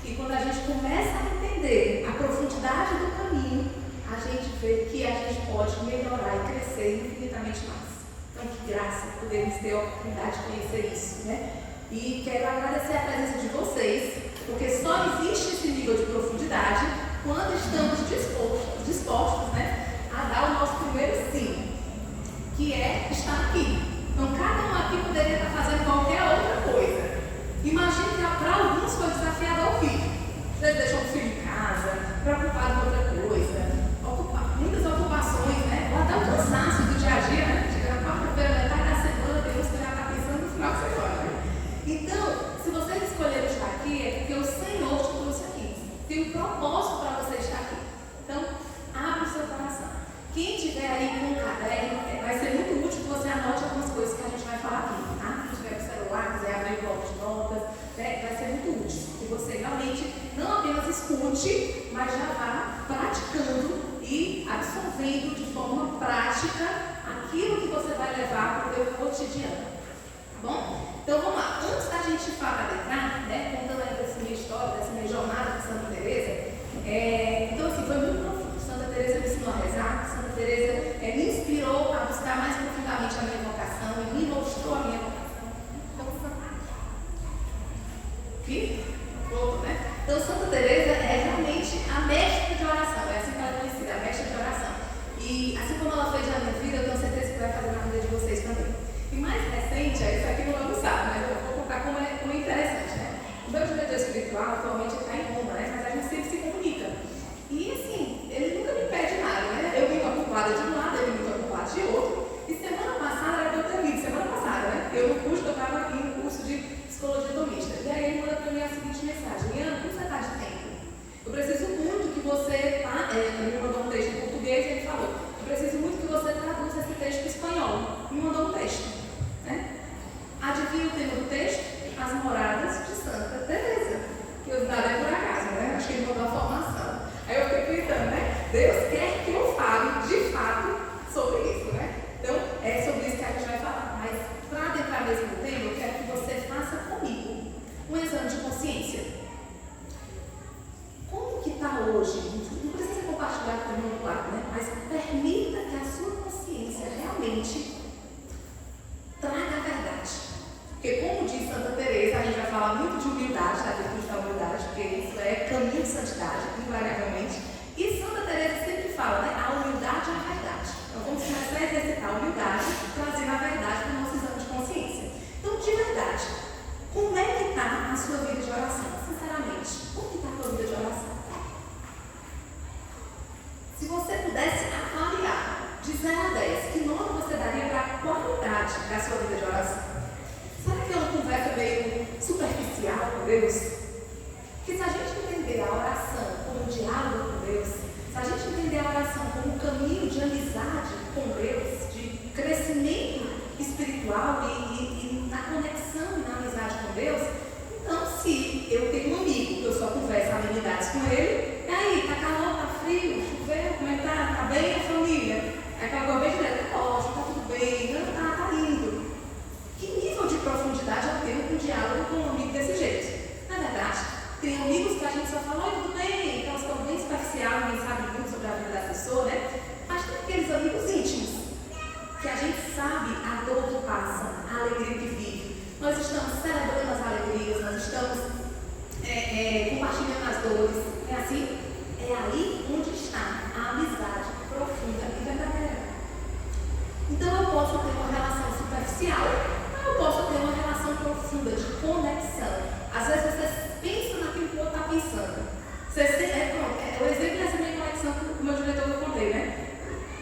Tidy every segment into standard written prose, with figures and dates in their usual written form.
E quando a gente começa a entender a profundidade do caminho, a gente vê que a gente pode melhorar e crescer infinitamente mais. Então, que graça podermos ter a oportunidade de conhecer isso, né? E quero agradecer a presença de vocês, porque só existe esse nível de profundidade quando estamos dispostos, né, a dar o nosso primeiro sim, que é estar aqui. Então, cada um aqui poderia estar fazendo qualquer outra coisa. Imagine que para alguns foi desafiador o filho. Você deixou o filho em casa, preocupado com outra coisa, muitas ocupações, né? Ou até o cansaço do dia a dia, né? Chega na quarta-feira, metade da semana, Deus já está pensando no final de semana, né? Então, se vocês escolheram estar aqui, é porque o Senhor te trouxe aqui. Tem um propósito para você estar aqui. Então, abre o seu coração. Quem tiver aí com um caderno, vai ser muito útil que você anote algumas coisas que a gente vai falar aqui, tá? Se tiver com o celular, quiser abrir o bloco de notas, né? Vai ser muito útil. Que você realmente não apenas escute, mas já vá praticando e absorvendo de forma prática aquilo que você vai levar para o seu cotidiano. Tá bom? Então vamos lá. Antes da gente adentrar, né, contando aí dessa minha história, dessa minha jornada de Santa Teresa, então assim, foi muito profundo. Santa Teresa me ensinou a rezar, Santa Teresa me inspirou a buscar mais profundamente a minha vocação e me mostrou a minha vocação. Então Santa Teresa é realmente a mestra de oração, é assim que ela é conhecida, a mestra de oração. E assim como ela fez na minha vida, eu tenho certeza que vai fazer na vida de vocês também. E mais recente, isso aqui não vamos saber, mas eu vou contar como é interessante, né? O meu diretor espiritual atualmente está em Roma, né? Mas a gente sempre se comunica. E assim, ele nunca me pede nada, né? Eu vim ocupada de um lado, ele vim ocupada de outro. E semana passada era para eu ter vindo, semana passada, né? Eu no curso, eu estava aqui no curso de psicologia domista. E aí ele manda para mim a seguinte mensagem: Liana, como você está de tempo? Eu preciso muito que você, ele me mandou um texto em português e ele falou: eu preciso muito que você traduza esse texto para espanhol. Me mandou um texto, né? Adivinha o tema do texto? As moradas de Santa Teresa. Que eu nada é por acaso, né? Acho que ele mandou a formação. Aí eu fiquei pensando, né? Deus quer que eu fale de fato sobre isso, né? Então é sobre isso que a gente vai falar. Mas para adentrar mesmo no tema, eu quero que você faça comigo um exame de consciência. Como que está hoje? Não precisa compartilhar com o irmão do lado, né? Mas permita que a sua consciência realmente traga a verdade. Porque como diz Santa Teresa, a gente vai falar muito de humildade, da virtude da humildade, porque isso é caminho de santidade, invariavelmente. E Santa Teresa sempre fala, né? A humildade é a verdade. Então vamos começar a exercitar a humildade, trazendo a verdade para o nosso exame de consciência. Então, de verdade, como é que está a sua vida de oração? Sinceramente, como que está a sua vida de oração? Se você pudesse avaliar de 0 a 10, que nota você daria para a qualidade da sua vida de oração? Será que é uma conversa meio superficial com Deus? Porque se a gente entender a oração como um diálogo com Deus, se a gente entender a oração como um caminho de amizade com Deus, de crescimento espiritual e na conexão e na amizade com Deus, então se eu tenho um amigo que eu só converso amenidades com ele, e aí, tá calor, tá frio, choveu, como é que tá? Tá bem a família? É aquela coisa bem direta, ótimo, tá tudo bem, não, tá lindo. Que nível de profundidade eu tenho com um diálogo com um amigo desse jeito? Na verdade, tem amigos que a gente só fala, oi, tudo bem, aquelas coisas bem superficiais, ninguém sabe muito sobre a vida da pessoa, né? Mas tem aqueles amigos íntimos, que a gente sabe a dor que passa, a alegria que vive. Nós estamos celebrando as alegrias, nós estamos compartilhando as dores. É assim? É aí onde está a amizade profunda e verdadeira. Então eu posso ter uma relação superficial, mas eu posso ter uma relação profunda de conexão. Às vezes você pensa naquilo que o outro está pensando. O exemplo dessa minha conexão com o meu diretor que eu contei, né?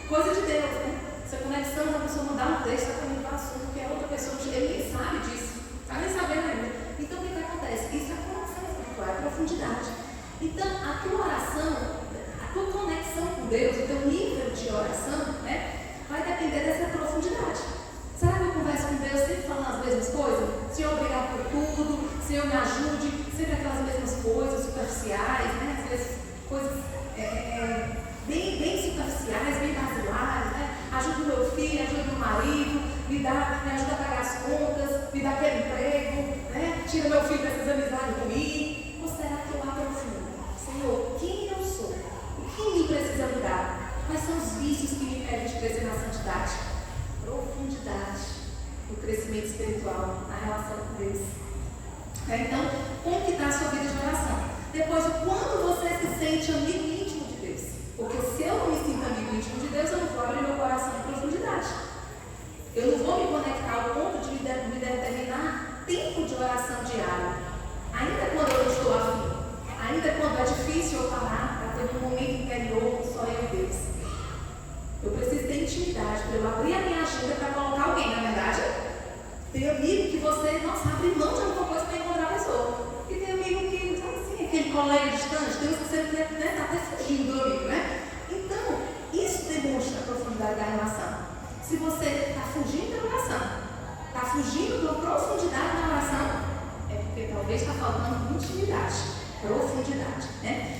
Coisa de Deus, né? Essa conexão da pessoa mandar um texto para mim para assunto que a outra pessoa ele nem sabe disso, está nem sabendo ainda. Então o que acontece? Isso é conexão espiritual, é profundidade. Então a tua oração, a tua conexão com Deus, o teu nível de oração, né, vai depender dessa profundidade. Será que eu converso com Deus sempre falando as mesmas coisas? Senhor, obrigado por tudo, Senhor, me ajude, sempre aquelas mesmas coisas superficiais, né? Às vezes coisas bem superficiais, bem basilares, né? Ajuda o meu filho, ajuda o meu marido, me ajuda a pagar as contas, me dá aquele emprego, né? Tira meu filho dessas amizades ruins. Ou será que eu abro Quais são os vícios que me impedem de crescer na santidade? Profundidade, o crescimento espiritual, a relação com Deus. Então, como que está a sua vida de oração? Depois, quando você se sente amigo íntimo de Deus? Porque se eu não me sinto amigo íntimo de Deus, eu não vou abrir meu coração em profundidade. Eu não vou me conectar ao ponto de me determinar tempo de oração diário. Ainda quando eu não estou afim, ainda quando é difícil eu parar para ter um momento interior só eu e Deus. Eu preciso ter intimidade para eu abrir a minha agenda para colocar alguém, na verdade. Tem amigo que você não sabe mão de alguma coisa para encontrar a pessoa. E tem amigo que, sabe assim, aquele colega distante, tem que você está até fugindo do amigo, né? Então, isso demonstra a profundidade da relação. Se você está fugindo da oração, está fugindo da profundidade da oração, é porque talvez está faltando intimidade, profundidade, né?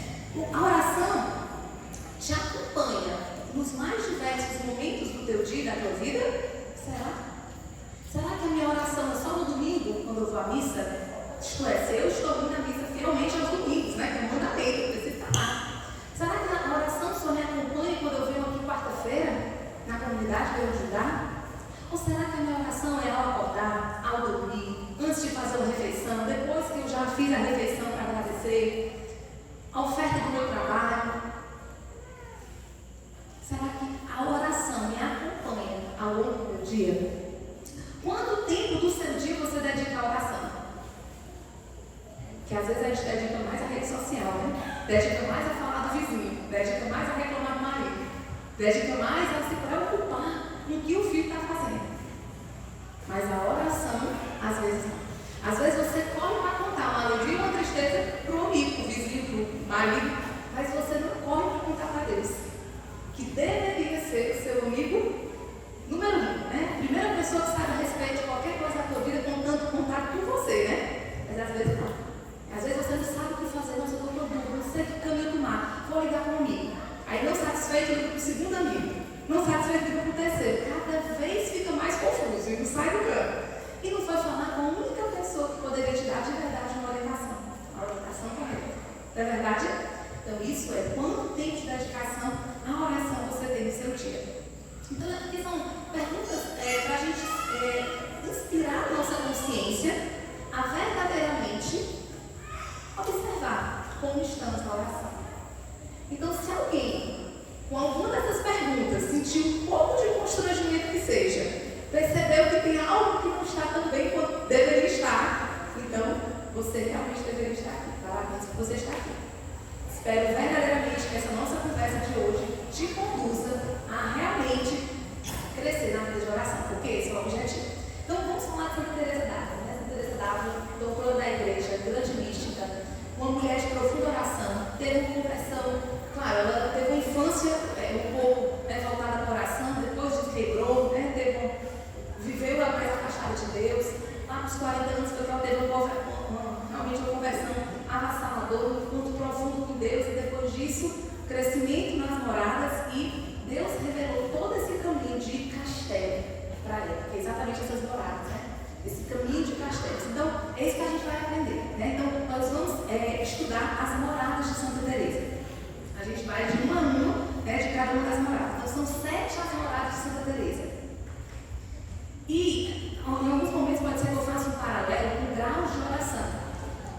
A oração te acompanha nos mais diversos momentos do teu dia, da tua vida. Será que a minha oração é só no domingo, quando eu vou à missa? Isto é, se eu estou indo à missa fielmente aos domingos, né? Que é um mandamento, eu preciso estar lá. Será que a oração só me acompanha quando eu venho aqui quarta-feira, na comunidade, para eu ajudar? Ou será que a minha oração é ao acordar, ao dormir, antes de fazer uma refeição, depois que eu já fiz a refeição para agradecer, a oferta do meu trabalho? Será que a oração me acompanha ao longo do meu dia? Quanto tempo do seu dia você dedica à oração? Que às vezes a gente dedica mais à rede social, né? Dedica mais a falar do vizinho, dedica mais a reclamar do marido, dedica mais a se preocupar com o que o filho está fazendo. Mas a oração, às vezes não. Às vezes você corre para contar uma alegria ou uma tristeza para o amigo, para o vizinho, para o marido, mas você não corre para contar para Deus, que deveria ser o seu amigo número 1, né? Primeira pessoa que sabe a respeito de qualquer coisa da tua vida, contando contato com você, né? Mas às vezes não. Às vezes você não sabe o que fazer, mas eu estou procurando, não sei que caminho tomar, vou ligar para um amigo. Aí não satisfeito, liga para o segundo amigo. Não satisfeito, liga para o terceiro. Cada vez fica mais confuso e não sai do campo. E não foi falar com a única pessoa que poderia te dar de verdade uma orientação. A orientação correta. Não é verdade? Então isso é quanto tempo de dedicação à oração você tem no seu dia. Então aqui são perguntas para a gente inspirar a nossa consciência a verdadeiramente observar como estamos na oração. Então, se alguém, com alguma dessas perguntas, sentiu um pouco de constrangimento que seja, percebeu que tem algo que não está tão bem quanto deveria estar, então você realmente deveria estar aqui. Parabéns que você está aqui. Espero verdadeiramente que essa nossa conversa de hoje te conduza a realmente crescer na vida de oração, porque esse é o objetivo. Então, vamos falar de Santa Teresa d'Ávila, né? Santa Teresa d'Ávila, doutora da igreja, grande mística, uma mulher de profunda oração, teve uma conversão, claro, ela teve uma infância um pouco voltada para a oração, depois desregrou, né? Viveu mais afastada de Deus, lá nos 40 anos que ela teve realmente uma conversão avassaladora, um encontro profundo com Deus, e depois disso, crescimento nas moradas, e Deus revelou todo esse caminho de castelo para ela, que é exatamente essas moradas, né? Esse caminho de castelos. Então, é isso que a gente vai aprender, né? Então, nós vamos estudar as moradas de Santa Teresa. A gente vai de uma a uma, né, de cada uma das moradas. Então, são 7 as moradas de Santa Teresa. E, em alguns momentos, pode ser que eu faça um paralelo com graus de oração.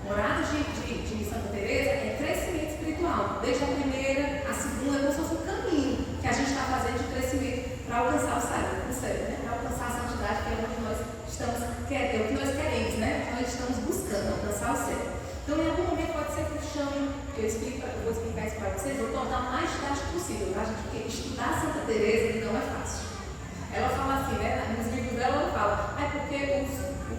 Moradas de Santa Teresa é crescimento espiritual. Desde a primeira, a segunda, é como se fosse um caminho que a gente está fazendo de crescimento para alcançar o céu, né? Para alcançar a santidade, que é onde nós estamos, é o que nós queremos, né? Nós estamos buscando alcançar o céu. Então, em algum momento pode ser que eu chame, eu vou explicar isso para vocês, vou tornar o mais didático possível, tá, gente? Porque estudar Santa Teresa não é fácil. Ela fala assim, né? Nos livros dela ela fala, porque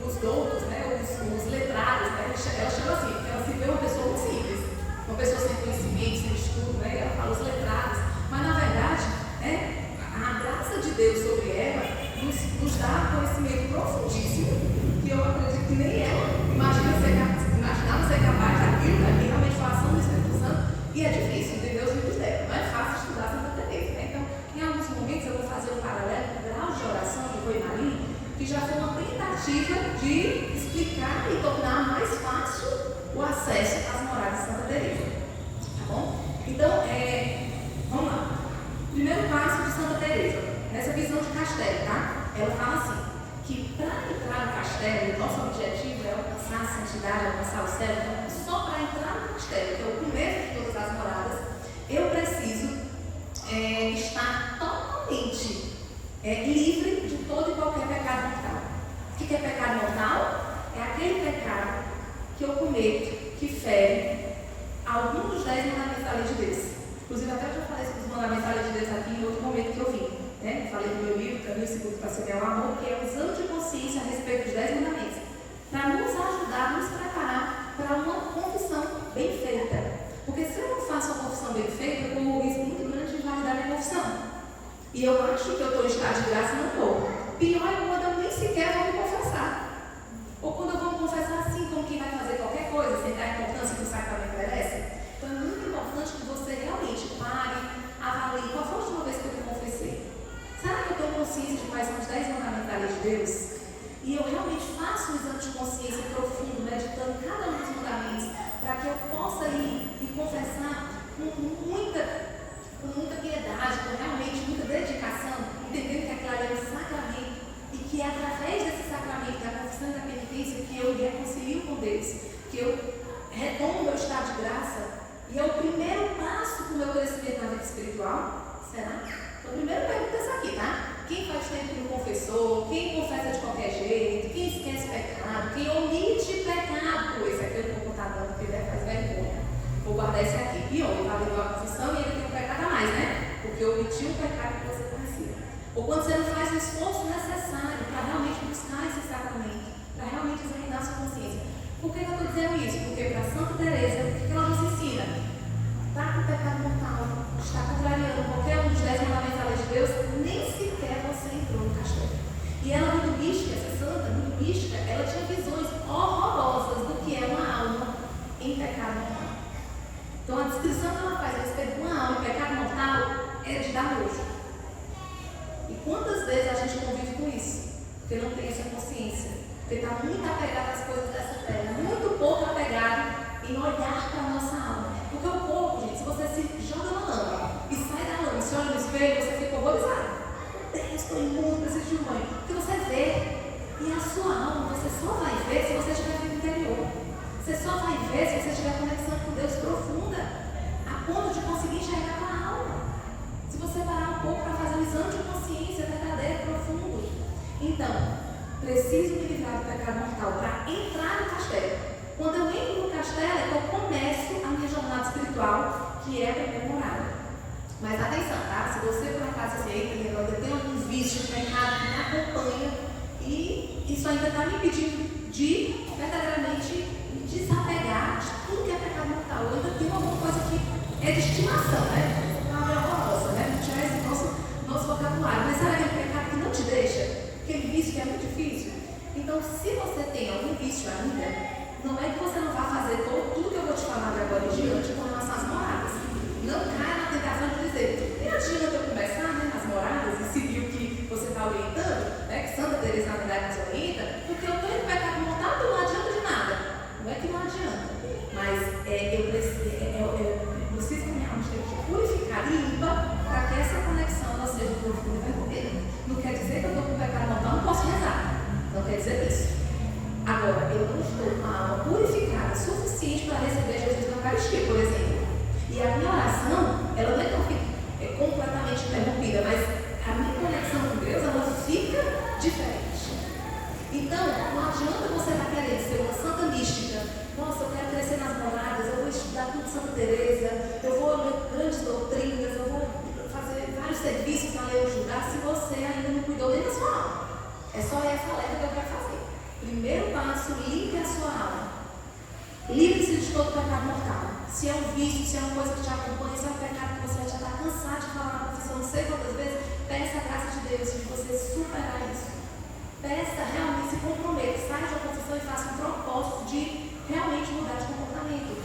os doutos, né? Os letrados, né? Ela chama assim, porque ela se vê uma pessoa muito simples, uma pessoa sem conhecimento, sem estudo, né? Ela fala os letrados, mas na verdade, né? A graça de Deus sobre ela nos dá conhecimento profundíssimo, que eu acredito que nem ela imaginava ser capaz daquilo, que realmente foi a ação do Espírito Santo, e é difícil entender os livros dela, não é fácil estudar Santa Teresa, né? Então, em alguns momentos eu vou fazer um paralelo com o grau de oração do Rui Maria, que já foi uma tentativa de explicar e tornar mais fácil o acesso às moradas de Santa Teresa, tá bom? Então, vamos lá. Primeiro passo de Santa Teresa, nessa visão de castelo, tá? Ela fala assim, que para entrar no castelo, nosso objetivo é alcançar a santidade, alcançar o céu. Então, só para entrar no castelo, que é o começo de todas as moradas, eu preciso estar totalmente livre de todo e qualquer pecado mortal. O que é pecado mortal? É aquele pecado que eu cometo, que fere algum dos 10 mandamentos da lei de Deus. Inclusive, até já falei sobre os mandamentos da lei de Deus aqui em outro momento que eu vim. Né? Falei do meu livro, Caminho Seguro para Semear o Amor, que é o exame de consciência a respeito dos 10 mandamentos, para nos ajudar, nos preparar para uma confissão bem feita. Porque se eu não faço uma confissão bem feita, eu corro um risco muito grande de invalidar minha confissão. E eu acho que eu estou em estado de graça e não estou. Pior é quando eu nem sequer vou me confessar. Ou quando eu vou me confessar assim, como quem vai fazer qualquer coisa, sem dar a importância que o sacramento merece. Então é muito importante que você realmente pare, avalie qual foi a última vez que eu me confessei. Será que eu tenho consciência de quais são os 10 mandamentos da lei de Deus? E eu realmente faço um exame de consciência profundo, meditando cada um dos mandamentos, para que eu possa ir e confessar com muita piedade, com realmente muita dedicação, entendendo que aquilo ali é um sacramento e que é através desse sacramento, da confissão e da penitência, que eu me reconcilio com Deus, que eu retomo o meu estado de graça. E é o primeiro passo para o meu crescimento na vida espiritual. Será? Então, primeiro pergunta essa aqui, tá? Quem faz tempo que não confessou? Quem confessa de qualquer jeito? Quem esquece pecado? Quem omite pecado? Esse aqui eu não vou contar não, porque faz vergonha. Vou guardar esse aqui. E olha, validou a confissão e ainda tem um pecado a mais, né? Porque omitiu o pecado que você conhecia. Ou quando você não faz o esforço necessário para realmente buscar esse sacramento, para realmente examinar a sua consciência. Por que eu estou dizendo isso? Porque para Santa Teresa, o que ela nos ensina? Está com o pecado mortal, está contrariando qualquer um dos 10 mandamentos da lei de Deus, nem sequer você entrou no castelo. E ela, muito mística, essa santa, muito mística, ela tinha visões horrorosas do que é uma alma em pecado mortal. Então, a descrição que ela faz a respeito de uma alma em pecado mortal é de dar nojo. E quantas vezes a gente convive com isso? Porque não tem essa consciência. Porque está muito apegado às coisas dessa terra, muito pouco apegado em olhar para a nossa alma. Porque o corpo, gente, se você se joga na lama e sai da lama, se olha no espelho, você fica horrorizado. Meu Deus, estou imundo, preciso de um banho. Porque você vê, e a sua alma, você só vai ver se você estiver no interior. Você só vai ver se você tiver conexão com Deus profunda, a ponto de conseguir enxergar com a alma. Se você parar um pouco para fazer um exame de consciência verdadeiro, profundo. Então, preciso me livrar do pecado mortal para entrar no castelo. Quando eu entro no castelo, é que eu começo a minha jornada espiritual, que é a primeira morada. Mas atenção, tá? Se você por acaso assim, ainda tem algum vício de pecado que me acompanha e isso ainda está me impedindo de verdadeiramente desapegar de tudo que é pecado mortal. Eu ainda tenho alguma coisa que é de estimação, né? Uma palavra horrorosa, né? Não tirar esse nosso vocabulário. Mas sabe aquele pecado que não te deixa? Aquele vício que é muito difícil? Então, se você tem algum vício ainda, não é que você não vai fazer tudo que eu vou te falar agora em diante com relação às moradas. Não caia na tentação de dizer, nem adianta eu começar, né, nas moradas e seguir o que você está orientando, né, que Santa Teresa na verdade nos orienta, porque eu estou em pecado mortal, então não adianta de nada. Não é que não adianta, mas eu preciso que minha alma esteja purificada e limpa para que essa conexão ela seja profunda e verdadeira. Não quer dizer que eu estou com pecado mortal, não posso rezar. Não quer dizer isso. Agora, eu não estou com a alma purificada suficiente para receber Jesus na Eucaristia, por exemplo. E a minha oração, ela não é que completamente interrompida, mas a minha conexão com Deus, ela fica diferente. Então, não adianta você estar querendo ser uma santa mística. Nossa, eu quero crescer nas moradas, eu vou estudar tudo de Santa Teresa, eu vou ler grandes doutrinas, eu vou fazer vários serviços na lei Judá, se você ainda não cuidou nem da sua alma. É só essa alerta que eu quero fazer. Primeiro passo, limpe a sua alma. Livre-se de todo pecado mortal. Se é um vício, se é uma coisa que te acompanha, se é um pecado que você já está cansado de falar na confissão, não sei quantas vezes, peça a graça de Deus de você superar isso. Peça realmente, se comprometa, saia da confissão e faça um propósito de realmente mudar de comportamento.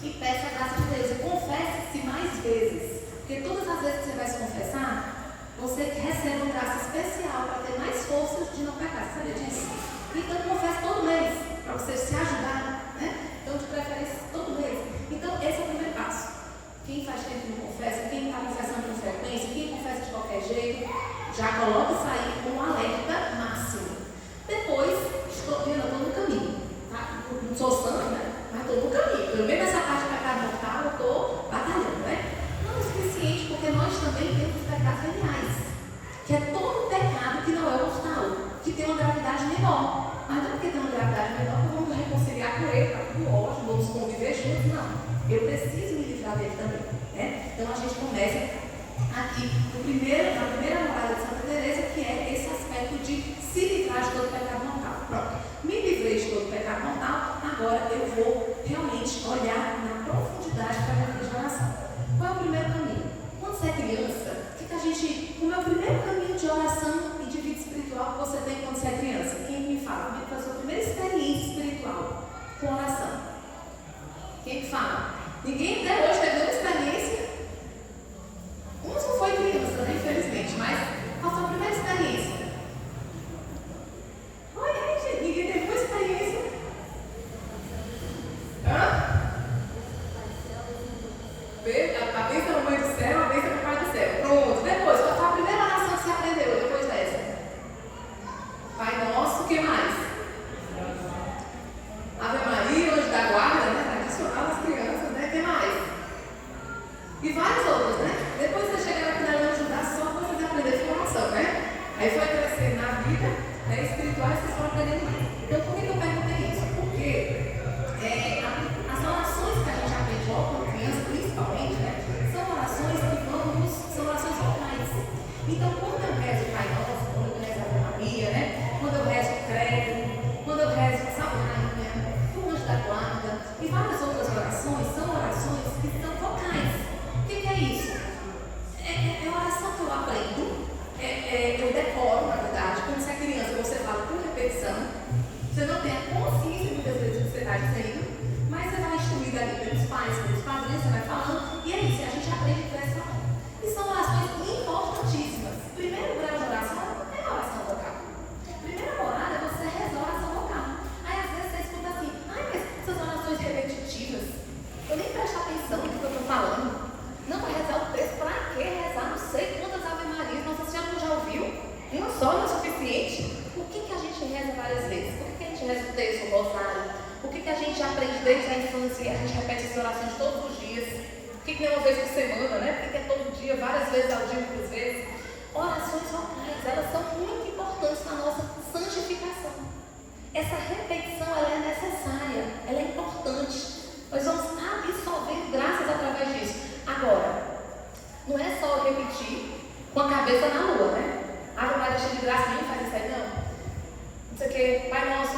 E peça a graça de Deus. E confesse-se mais vezes. Porque todas as vezes que você vai se confessar, você recebe uma graça especial para ter mais forças de não pecar. Você sabia disso? Então, confesse todo mês, para você se ajudar, né? Então, de preferência, todo mês. Então, esse é o primeiro passo. Quem faz tempo que não confessa, quem está confessando com frequência, quem tem uma gravidade menor. Mas não é porque tem uma gravidade menor que vamos reconciliar com ele, está tudo ótimo, vamos conviver juntos, não. Eu preciso me livrar dele também, né? Então a gente começa aqui na primeira morada de Santa Teresa, que é esse aspecto de se livrar de todo pecado mortal. Pronto, me livrei de todo pecado mortal, agora eu vou realmente olhar na profundidade para a minha vida de oração. Qual é o primeiro caminho? Quando você é criança, o meu primeiro caminho de oração e de vida espiritual que você tem quando você é criança? Quem me fala? Como é que foi a sua primeira experiência espiritual com oração? Quem que fala? Ninguém até hoje teve nenhuma experiência. Uns não foi criança, né, infelizmente, mas qual foi a primeira experiência? Olha aí, gente, ninguém teve uma experiência. Hã? A bênção da mãe do céu, a bênção do pai do céu. Pronto, depois, qual foi a primeira oração que você aprendeu depois dessa? Pai nosso, o que mais? Ave Maria, anjo da guarda, né? Tradicional das crianças, né? O que mais? E várias outras, né? Depois você chega aqui na Leão Judá só para vocês aprenderem oração, né? Aí foi crescendo na vida, né, espiritual, e vocês foram aprendendo mais. Então, por que eu perguntei isso? Porque as orações que a gente aprende logo quando criança, principalmente, né? São orações são orações vocais. Então, quando eu rezo o Pai Nosso, quando eu rezo a Ave Maria, né? Quando eu rezo o Credo, quando eu rezo a Salve Rainha, o Anjo da Guarda e várias outras orações, são orações que são vocais. O que é isso? É a oração que eu aprendo, eu decoro, na verdade. Quando você é criança, você fala por repetição, você não tem a consciência muitas vezes do que você está dizendo, mas você vai instruído ali pelos pais, pelos padrinhos, você vai falando, e é isso, a gente aprende por essa forma. E são orações importantíssimas. Primeiro grau de oração não é oração vocal. Primeira morada é você rezar a oração vocal. Aí às vezes você escuta assim, mas essas orações repetitivas, eu nem presto atenção no que eu estou falando. Não vai rezar o texto, para que rezar? Não sei quantas Ave Marias, Nossa Senhora não já ouviu? Uma só não é suficiente? Por que a gente reza várias vezes? Por que a gente reza o texto, o rosário? Por que a gente aprende desde a infância e a gente repete essas orações todos os dias? Por que não é uma vez por semana, né? Por que é todo dia, várias vezes ao dia, muitas vezes? Orações vocais, elas são muito importantes na nossa santificação. Essa repetição, ela é necessária, ela é importante. Nós vamos absorver graças através disso. Agora, não é só repetir com a cabeça na lua, né? Ave Maria cheia de graça, ninguém faz isso aí, não. Não sei o que, Pai Nosso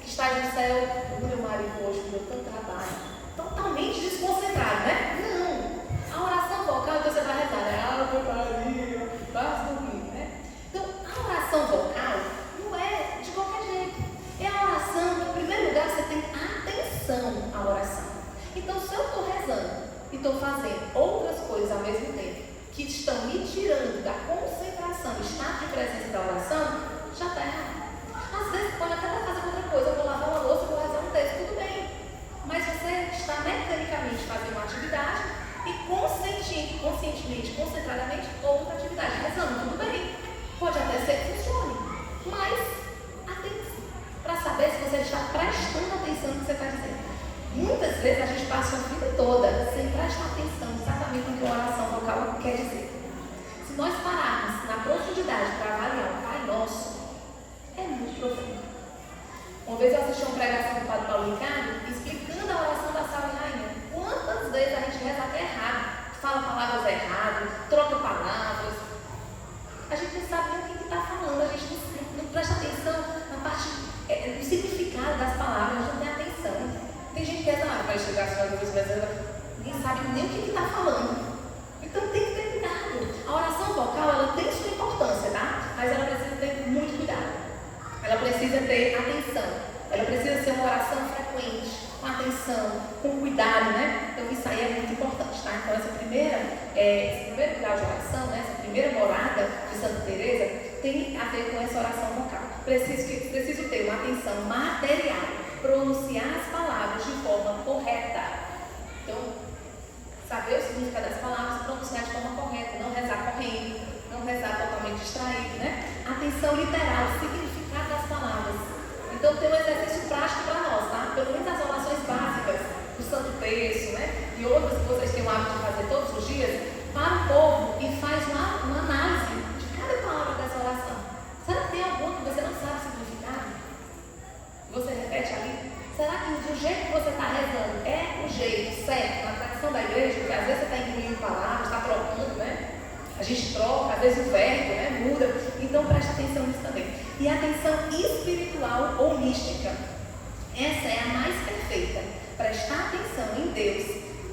que estás no céu, o meu marido hoje me deu tanto trabalho. Totalmente desconcentrado, né? Não. A oração vocal, então você vai rezar, né? Ave Maria, vai dormir, né? Então, a oração vocal não é de qualquer jeito. É a oração que, em primeiro lugar, você tem atenção à oração. Então, se eu estou rezando e estou fazendo outras coisas ao mesmo tempo que estão me tirando da concentração, estado de presença da oração, já está errado. Às vezes pode até estar fazendo outra coisa, eu vou lavar uma louça, vou rezar um texto, tudo bem. Mas você está mecanicamente fazendo uma atividade e conscientemente, concentradamente, outra atividade, rezando, tudo bem. Pode até ser que funcione, mas atenção, para saber se você está prestando atenção no que você está dizendo. Muitas vezes a gente passa a vida toda sem prestar atenção exatamente no que a oração vocal quer dizer. Se nós pararmos na profundidade para avaliar o Pai Nosso, é muito profundo. Uma vez eu assisti uma pregação do Padre Paulo Ricardo explicando a oração da Salve Rainha. Quantas vezes a gente reza até errado, fala palavras erradas, troca palavras. A gente não sabe nem o que está falando, a gente não presta atenção na parte do significado das palavras, a gente não tem atenção. Tem gente que vai chegar assim, ninguém sabe nem o que está falando. Então tem que ter cuidado. A oração vocal, ela tem sua importância, tá? Mas ela precisa ter muito cuidado. Ela precisa ter atenção. Ela precisa ser uma oração frequente, com atenção, com cuidado, né? Então isso aí é muito importante, tá? Então esse primeiro grau de oração, né? Essa primeira morada de Santa Teresa tem a ver com essa oração vocal. Preciso ter uma atenção material, pronunciar as palavras de forma correta. Então, saber o significado das palavras, pronunciar de forma correta, não rezar correndo, não rezar totalmente distraído, né? Atenção literal, significado das palavras. Então, tem um exercício prático para nós, tá? Pelo menos as orações básicas do Santo Terço, né? E outras que vocês têm o hábito de fazer todos os dias, para o povo e faz uma análise de cada palavra dessa oração. Será que tem alguma que você não sabe repete ali? Será que do jeito que você está rezando é o jeito certo, na tradição da igreja? Porque às vezes você está incluindo palavras, está trocando, né? A gente troca, às vezes o verbo, né, muda. Então preste atenção nisso também. E a atenção espiritual ou mística. Essa é a mais perfeita. Prestar atenção em Deus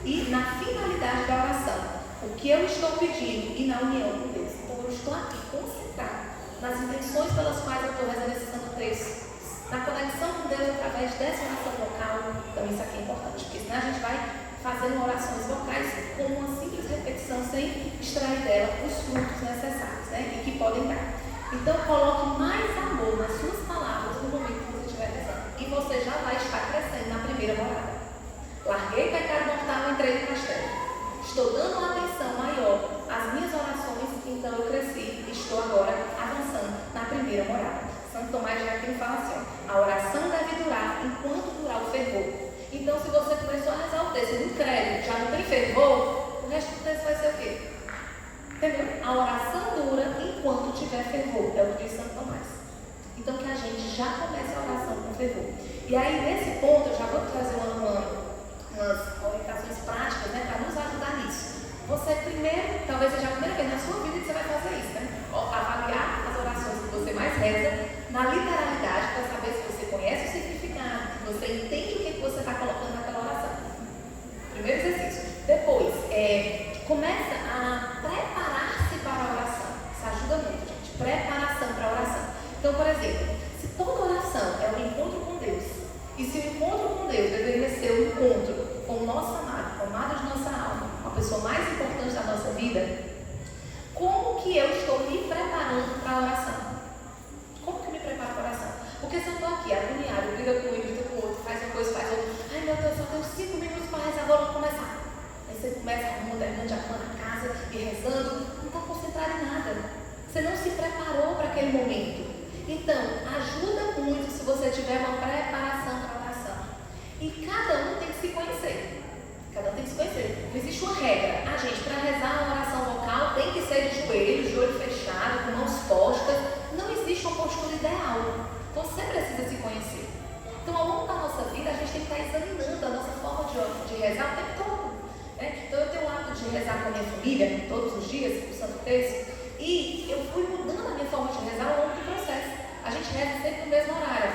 e na finalidade da oração. O que eu estou pedindo e na união com Deus. Então eu estou aqui concentrado nas intenções pelas quais eu estou rezando esse santo texto. Na conexão com Deus através dessa oração vocal. Então isso aqui é importante, porque senão a gente vai fazendo orações vocais com uma simples repetição sem extrair dela os frutos necessários, né? E que podem dar. Então coloque mais amor nas suas palavras no momento que você estiver rezando. E você já vai estar crescendo na primeira morada. Larguei pecado mortal, entrei no castelo. Estou dando uma atenção maior às minhas orações, então eu cresci e estou agora avançando na primeira morada. Santo Tomás de Aquino fala assim, ó, a oração deve durar enquanto durar o fervor. Então, se você começou a rezar o texto no crédito, já não tem fervor, o resto do texto vai ser o quê? Entendeu? A oração dura enquanto tiver fervor, é o que diz Santo Tomás. Então, que a gente já comece a oração com fervor. E aí, nesse ponto, eu já vou trazer umas orientações práticas, né, para nos ajudar nisso. Você primeiro, talvez seja a primeira vez na sua vida que você vai fazer isso, né? Avaliar as orações que você mais reza na literalidade, para saber se você conhece o significado, se você entende o que você está colocando naquela oração. Primeiro exercício. Depois, começa a preparar-se para a oração. Isso ajuda muito, gente. Preparação para a oração. Então, por exemplo, se toda oração é um encontro com Deus, e se o encontro com Deus deveria ser o encontro com o nosso amado, com o amado de nossa alma, a pessoa mais importante da nossa vida, como que eu estou me preparando para a oração? Como que eu me preparo para a oração? Porque se eu estou aqui, agoniado, briga com um, grita com o outro, faz uma coisa, faz outra, ai meu Deus, só tenho 5 minutos para rezar, agora vamos começar. Aí você começa terminando de arrumando a casa e rezando, não está concentrado em nada. Você não se preparou para aquele momento. Então, ajuda muito se você tiver uma preparação para a oração. E cada um tem que se conhecer. Cada um tem que se conhecer. Não existe uma regra. Gente, para rezar uma oração vocal tem que ser de joelhos, de olho fechado, com mãos postas. Não existe uma postura ideal. Você precisa se conhecer. Então, ao longo da nossa vida, a gente tem que estar examinando a nossa forma de rezar o tempo todo. Né? Então, eu tenho o hábito de rezar com a minha família, todos os dias, o Santo Texto. E eu fui mudando a minha forma de rezar ao longo do processo. A gente reza sempre no mesmo horário,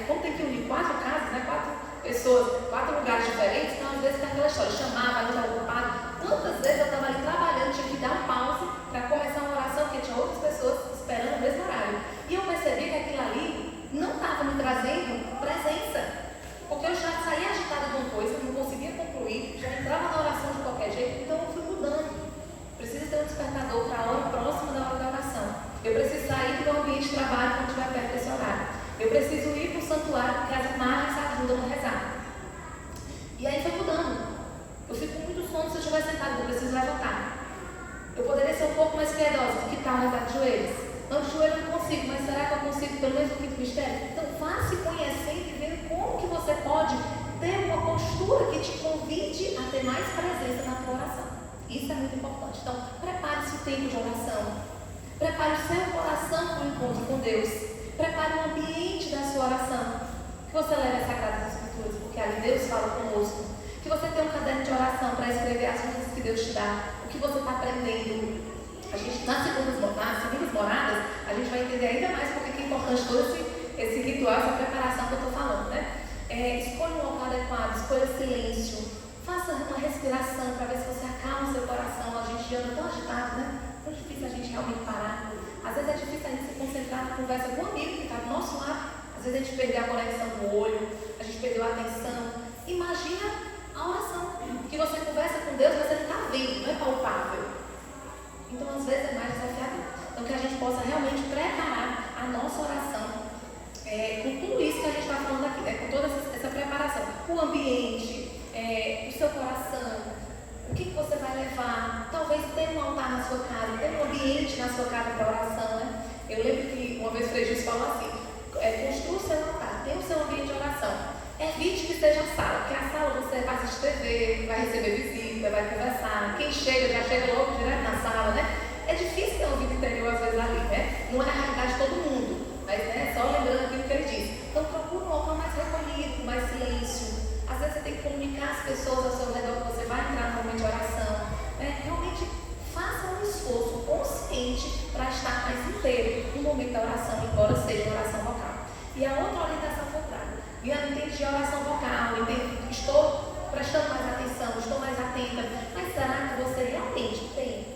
como tem que unir 4 casas, né? 4 pessoas, 4 lugares diferentes, então às vezes tem aquela história, chamava, não estava ocupado. Quantas vezes eu estava ali trabalhando, tinha que dar um pause para começar uma oração, porque tinha outras pessoas esperando o mesmo horário. E eu percebi que aquilo ali não estava me trazendo presença, porque eu já saía agitada de uma coisa, não conseguia concluir, já entrava na oração de qualquer jeito, então eu fui mudando. Preciso ter um despertador para a hora próxima da hora da oração. Eu preciso sair do meu ambiente de trabalho quando estiver perto desse horário. Eu preciso ir para o santuário porque as imagens ajudam a rezar. E aí foi mudando. Eu fico com muito sono se eu estiver sentado, eu preciso levantar. Eu poderia ser um pouco mais piedosa, que tal rezar de joelhos? Não, de joelho eu não consigo, mas será que eu consigo pelo menos o quinto mistério? Então vá se conhecendo e vendo como que você pode ter uma postura que te convide a ter mais presença na tua oração. Isso é muito importante. Então, prepare-se o tempo de oração. Prepare o seu coração para o encontro com Deus. Prepare o ambiente da sua oração. Que você leve as Sagradas Escrituras, porque ali Deus fala conosco. Que você tenha um caderno de oração para escrever as coisas que Deus te dá. O que você está aprendendo. A gente, nas segundas moradas, a gente vai entender ainda mais porque é importante todo esse ritual, essa preparação que eu estou falando, né? Escolha um local adequado, escolha silêncio. Faça uma respiração para ver se você acalma o seu coração. A gente anda tão agitado, né? Tão difícil a gente realmente parar. Às vezes é difícil a gente se concentrar na conversa com um amigo que está do nosso lado. Às vezes a gente perdeu a conexão com o olho, a gente perdeu a atenção. Imagina a oração, que você conversa com Deus, mas você não está vendo, não é palpável. Então, às vezes é mais desafiador. Então, que a gente possa realmente preparar a nossa oração com tudo isso que a gente está falando aqui, né? Com toda essa preparação. O ambiente, o seu coração, o que você vai levar, talvez ter um altar na sua casa, ter um ambiente na sua casa para oração, né? Eu lembro que uma vez o Frei Gilson falou assim, construa o seu altar, tenha o seu ambiente de oração, evite que seja a sala, porque a sala você vai assistir TV, vai receber visita, vai conversar, quem chega já chega logo direto na sala, né? É difícil ter uma vida interior às vezes ali, né? Não é a realidade de todo mundo, mas né, só lembrando aquilo que ele disse. Então procura um local mais recolhido, Liana, entendi a oração vocal, estou prestando mais atenção, estou mais atenta. Mas será que você realmente tem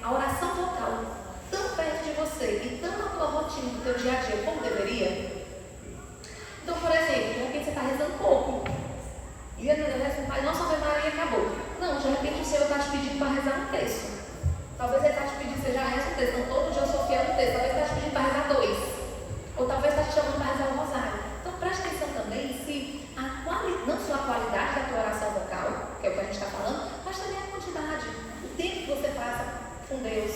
a oração vocal tão perto de você e tão na tua rotina, no teu dia a dia, como deveria? Então, por exemplo, de repente você está rezando pouco. Liana, eu rezo, mas nossa Ave Maria acabou. Não, de repente o Senhor está te pedindo para rezar um texto. Talvez Ele está te pedindo que você já reza um texto. Então, todo dia eu sou fiel no texto. Talvez Ele está te pedindo para rezar 2. Ou talvez está te chamando para rezar um rosário. Então, preste atenção também se não só a qualidade da tua oração vocal, que é o que a gente está falando, mas também a quantidade. O tempo que você passa com Deus.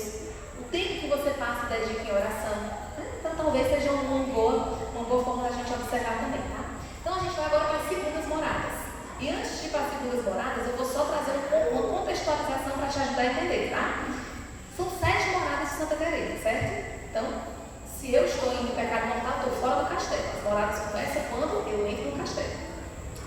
O tempo que você passa e dedica em oração. Então, talvez seja uma boa forma da gente observar também, tá? Então, a gente vai agora para as segundas moradas. E antes de ir para as segundas moradas, eu vou só trazer uma contextualização para te ajudar a entender, tá? São 7 moradas de Santa Teresa, certo? Então, se eu estou indo no pecado mortal, estou fora do castelo. As moradas começam quando eu entro no castelo.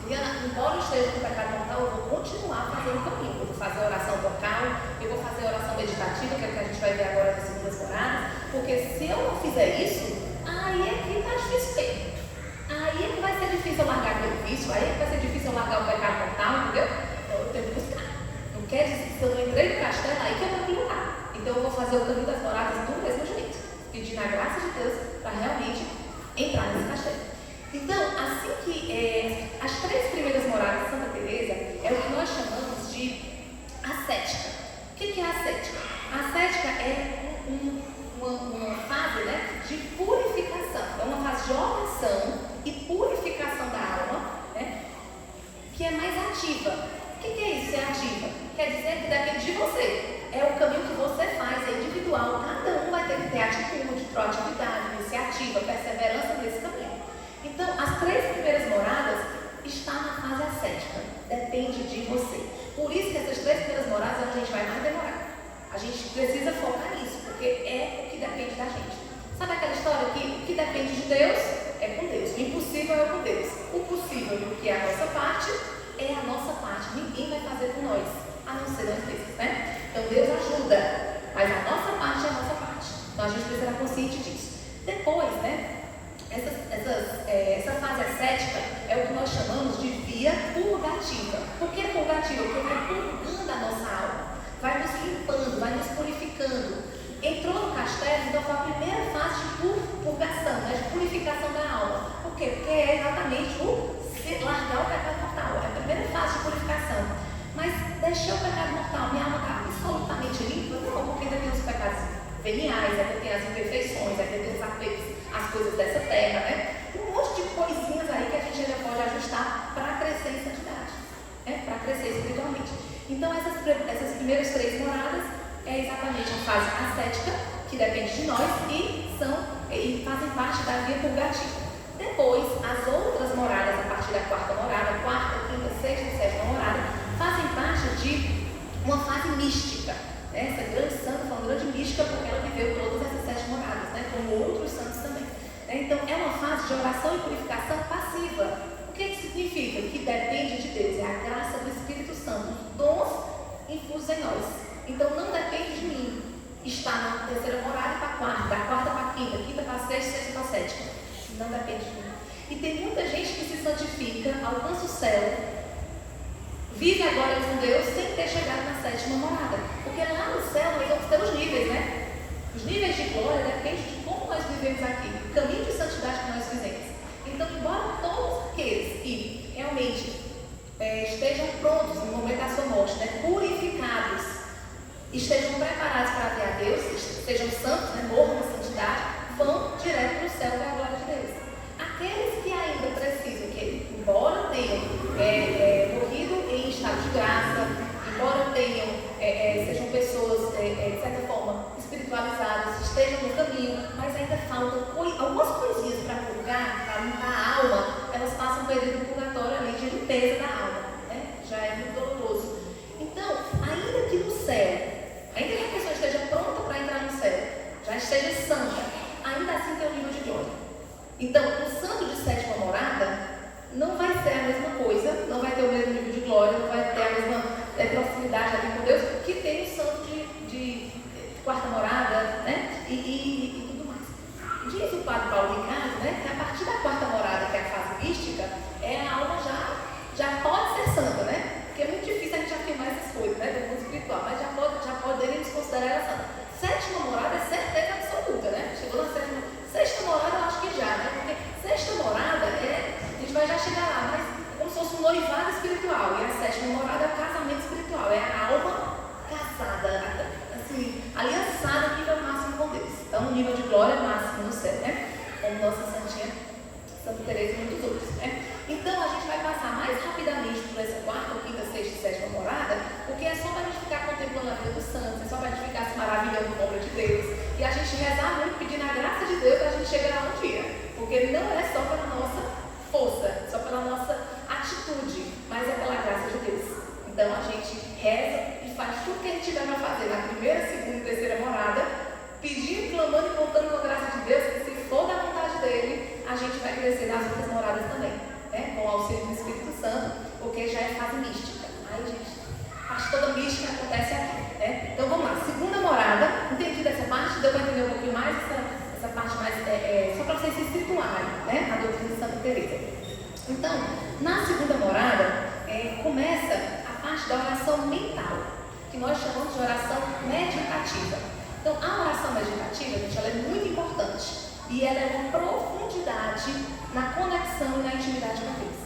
E embora eu esteja no pecado mortal, eu vou continuar fazendo o caminho. Eu vou fazer oração vocal, eu vou fazer oração meditativa, que é o que a gente vai ver agora nas segundas moradas. Porque se eu não fizer isso, aí é que está difícil mesmo. Aí é que vai ser difícil eu largar aquele vício, aí é que vai ser difícil eu largar o pecado mortal, entendeu? Então eu tenho que buscar. Não quer dizer que se eu não entrei no castelo, aí que eu vou piorar. Então eu vou fazer o caminho das moradas do mesmo jeito, pedindo a graça de Deus para realmente entrar nesse castelo. Então, assim que as 3 primeiras moradas de Santa Teresa é o que nós chamamos de ascética. O que é a ascética? A ascética é uma fase, né, de purificação, é uma fase de oração e purificação da alma, né, que é mais ativa. O que é isso, ser ativa? Quer dizer que depende de você. É o caminho que você faz, é individual. Cada um vai ter que ter atitude, proatividade, iniciativa, perseverança nesse caminho. Então, as 3 primeiras moradas estão na fase ascética. Depende de você. Por isso que essas 3 primeiras moradas é onde a gente vai mais demorar. A gente precisa focar nisso, porque é o que depende da gente. Sabe aquela história que o que depende de Deus é com Deus, o impossível é com Deus. O possível, o que é a nossa parte, é a nossa parte. Ninguém vai fazer por nós, a não ser nós mesmos, né? Então Deus ajuda, mas a nossa parte é a nossa parte. Então a gente precisa estar consciente disso. Depois, né? Essa fase ascética é o que nós chamamos de via purgativa. Por que purgativa? Porque vai purgando a nossa alma, vai nos limpando, vai nos purificando. Entrou no castelo, então foi a primeira fase de purgação, né, de purificação da alma. Por quê? Porque é exatamente largar o pecado mortal. É a primeira fase de purificação. Mas deixei o pecado mortal, minha alma está absolutamente limpa? Não, porque ainda tem os pecados veniais, ainda tem as imperfeições, ainda tem os apegos às coisas dessa terra, né? Um monte de coisinhas aí que a gente ainda pode ajustar para crescer em santidade, né? Para crescer espiritualmente. Então, essas primeiras 3 moradas é exatamente a fase ascética, que depende de nós, e fazem parte da via purgativa. Depois, as outras moradas, a partir da 4ª morada, 4ª, 5ª, 6ª e 7ª morada, fazem parte de uma fase mística. Essa grande santa foi uma grande mística porque ela viveu todas essas 7 moradas, né? Como outros santos também. Então, é uma fase de oração e purificação passiva. O que significa? Que depende de Deus, é a graça do Espírito Santo, os dons infusos em nós. Então, não depende de mim estar na 3ª morada e para a 4ª, da 4ª para a 5ª, 5ª para a 6ª, 6ª para a 7ª. Não depende de mim. E tem muita gente que se santifica, alcança o céu, vive agora com Deus sem ter chegado na 7ª morada. Porque lá no céu nós vamos ter os níveis, né? Os níveis de glória dependem de como nós vivemos aqui, o caminho de santidade que nós fizemos. Então, embora todos aqueles que realmente estejam prontos no momento da sua morte, né, purificados, estejam preparados para ver a Deus, sejam santos, né, morram na santidade, vão direto para o céu, para a glória de Deus. Aqueles que ainda precisam, que embora tenham morrido em estado de graça, embora sejam pessoas, de certa forma, espiritualizadas, estejam no caminho, mas ainda faltam algumas coisinhas para purgar, para limpar a alma, elas passam um período purgatório ali de limpeza da alma, né? Já é muito doloroso. Então, ainda que no céu, ainda que a pessoa esteja pronta para entrar no céu, já esteja santa, ainda assim tem um nível de glória. Então, o santo de 7ª morada não vai ser a mesma coisa, não vai ter o mesmo nível de glória, não vai ter a mesma proximidade ali com Deus que tem o santo de 4ª morada, né? E tudo mais. Diz o padre Paulo Ricardo, né, que a partir da 4ª morada, que é a fase mística, crescer nas outras moradas também, né? Com o auxílio do Espírito Santo, porque já é fase mística. Ai, gente, a parte toda mística acontece aqui, né? Então vamos lá, segunda morada, entendi dessa parte, deu para entender um pouquinho mais essa parte mais, só para vocês se situarem, né? A doutrina de Santa Teresa. Então, na segunda morada, começa a parte da oração mental, que nós chamamos de oração meditativa. Então, a oração meditativa, gente, ela é muito importante e ela é uma profundidade na conexão e na intimidade com Deus.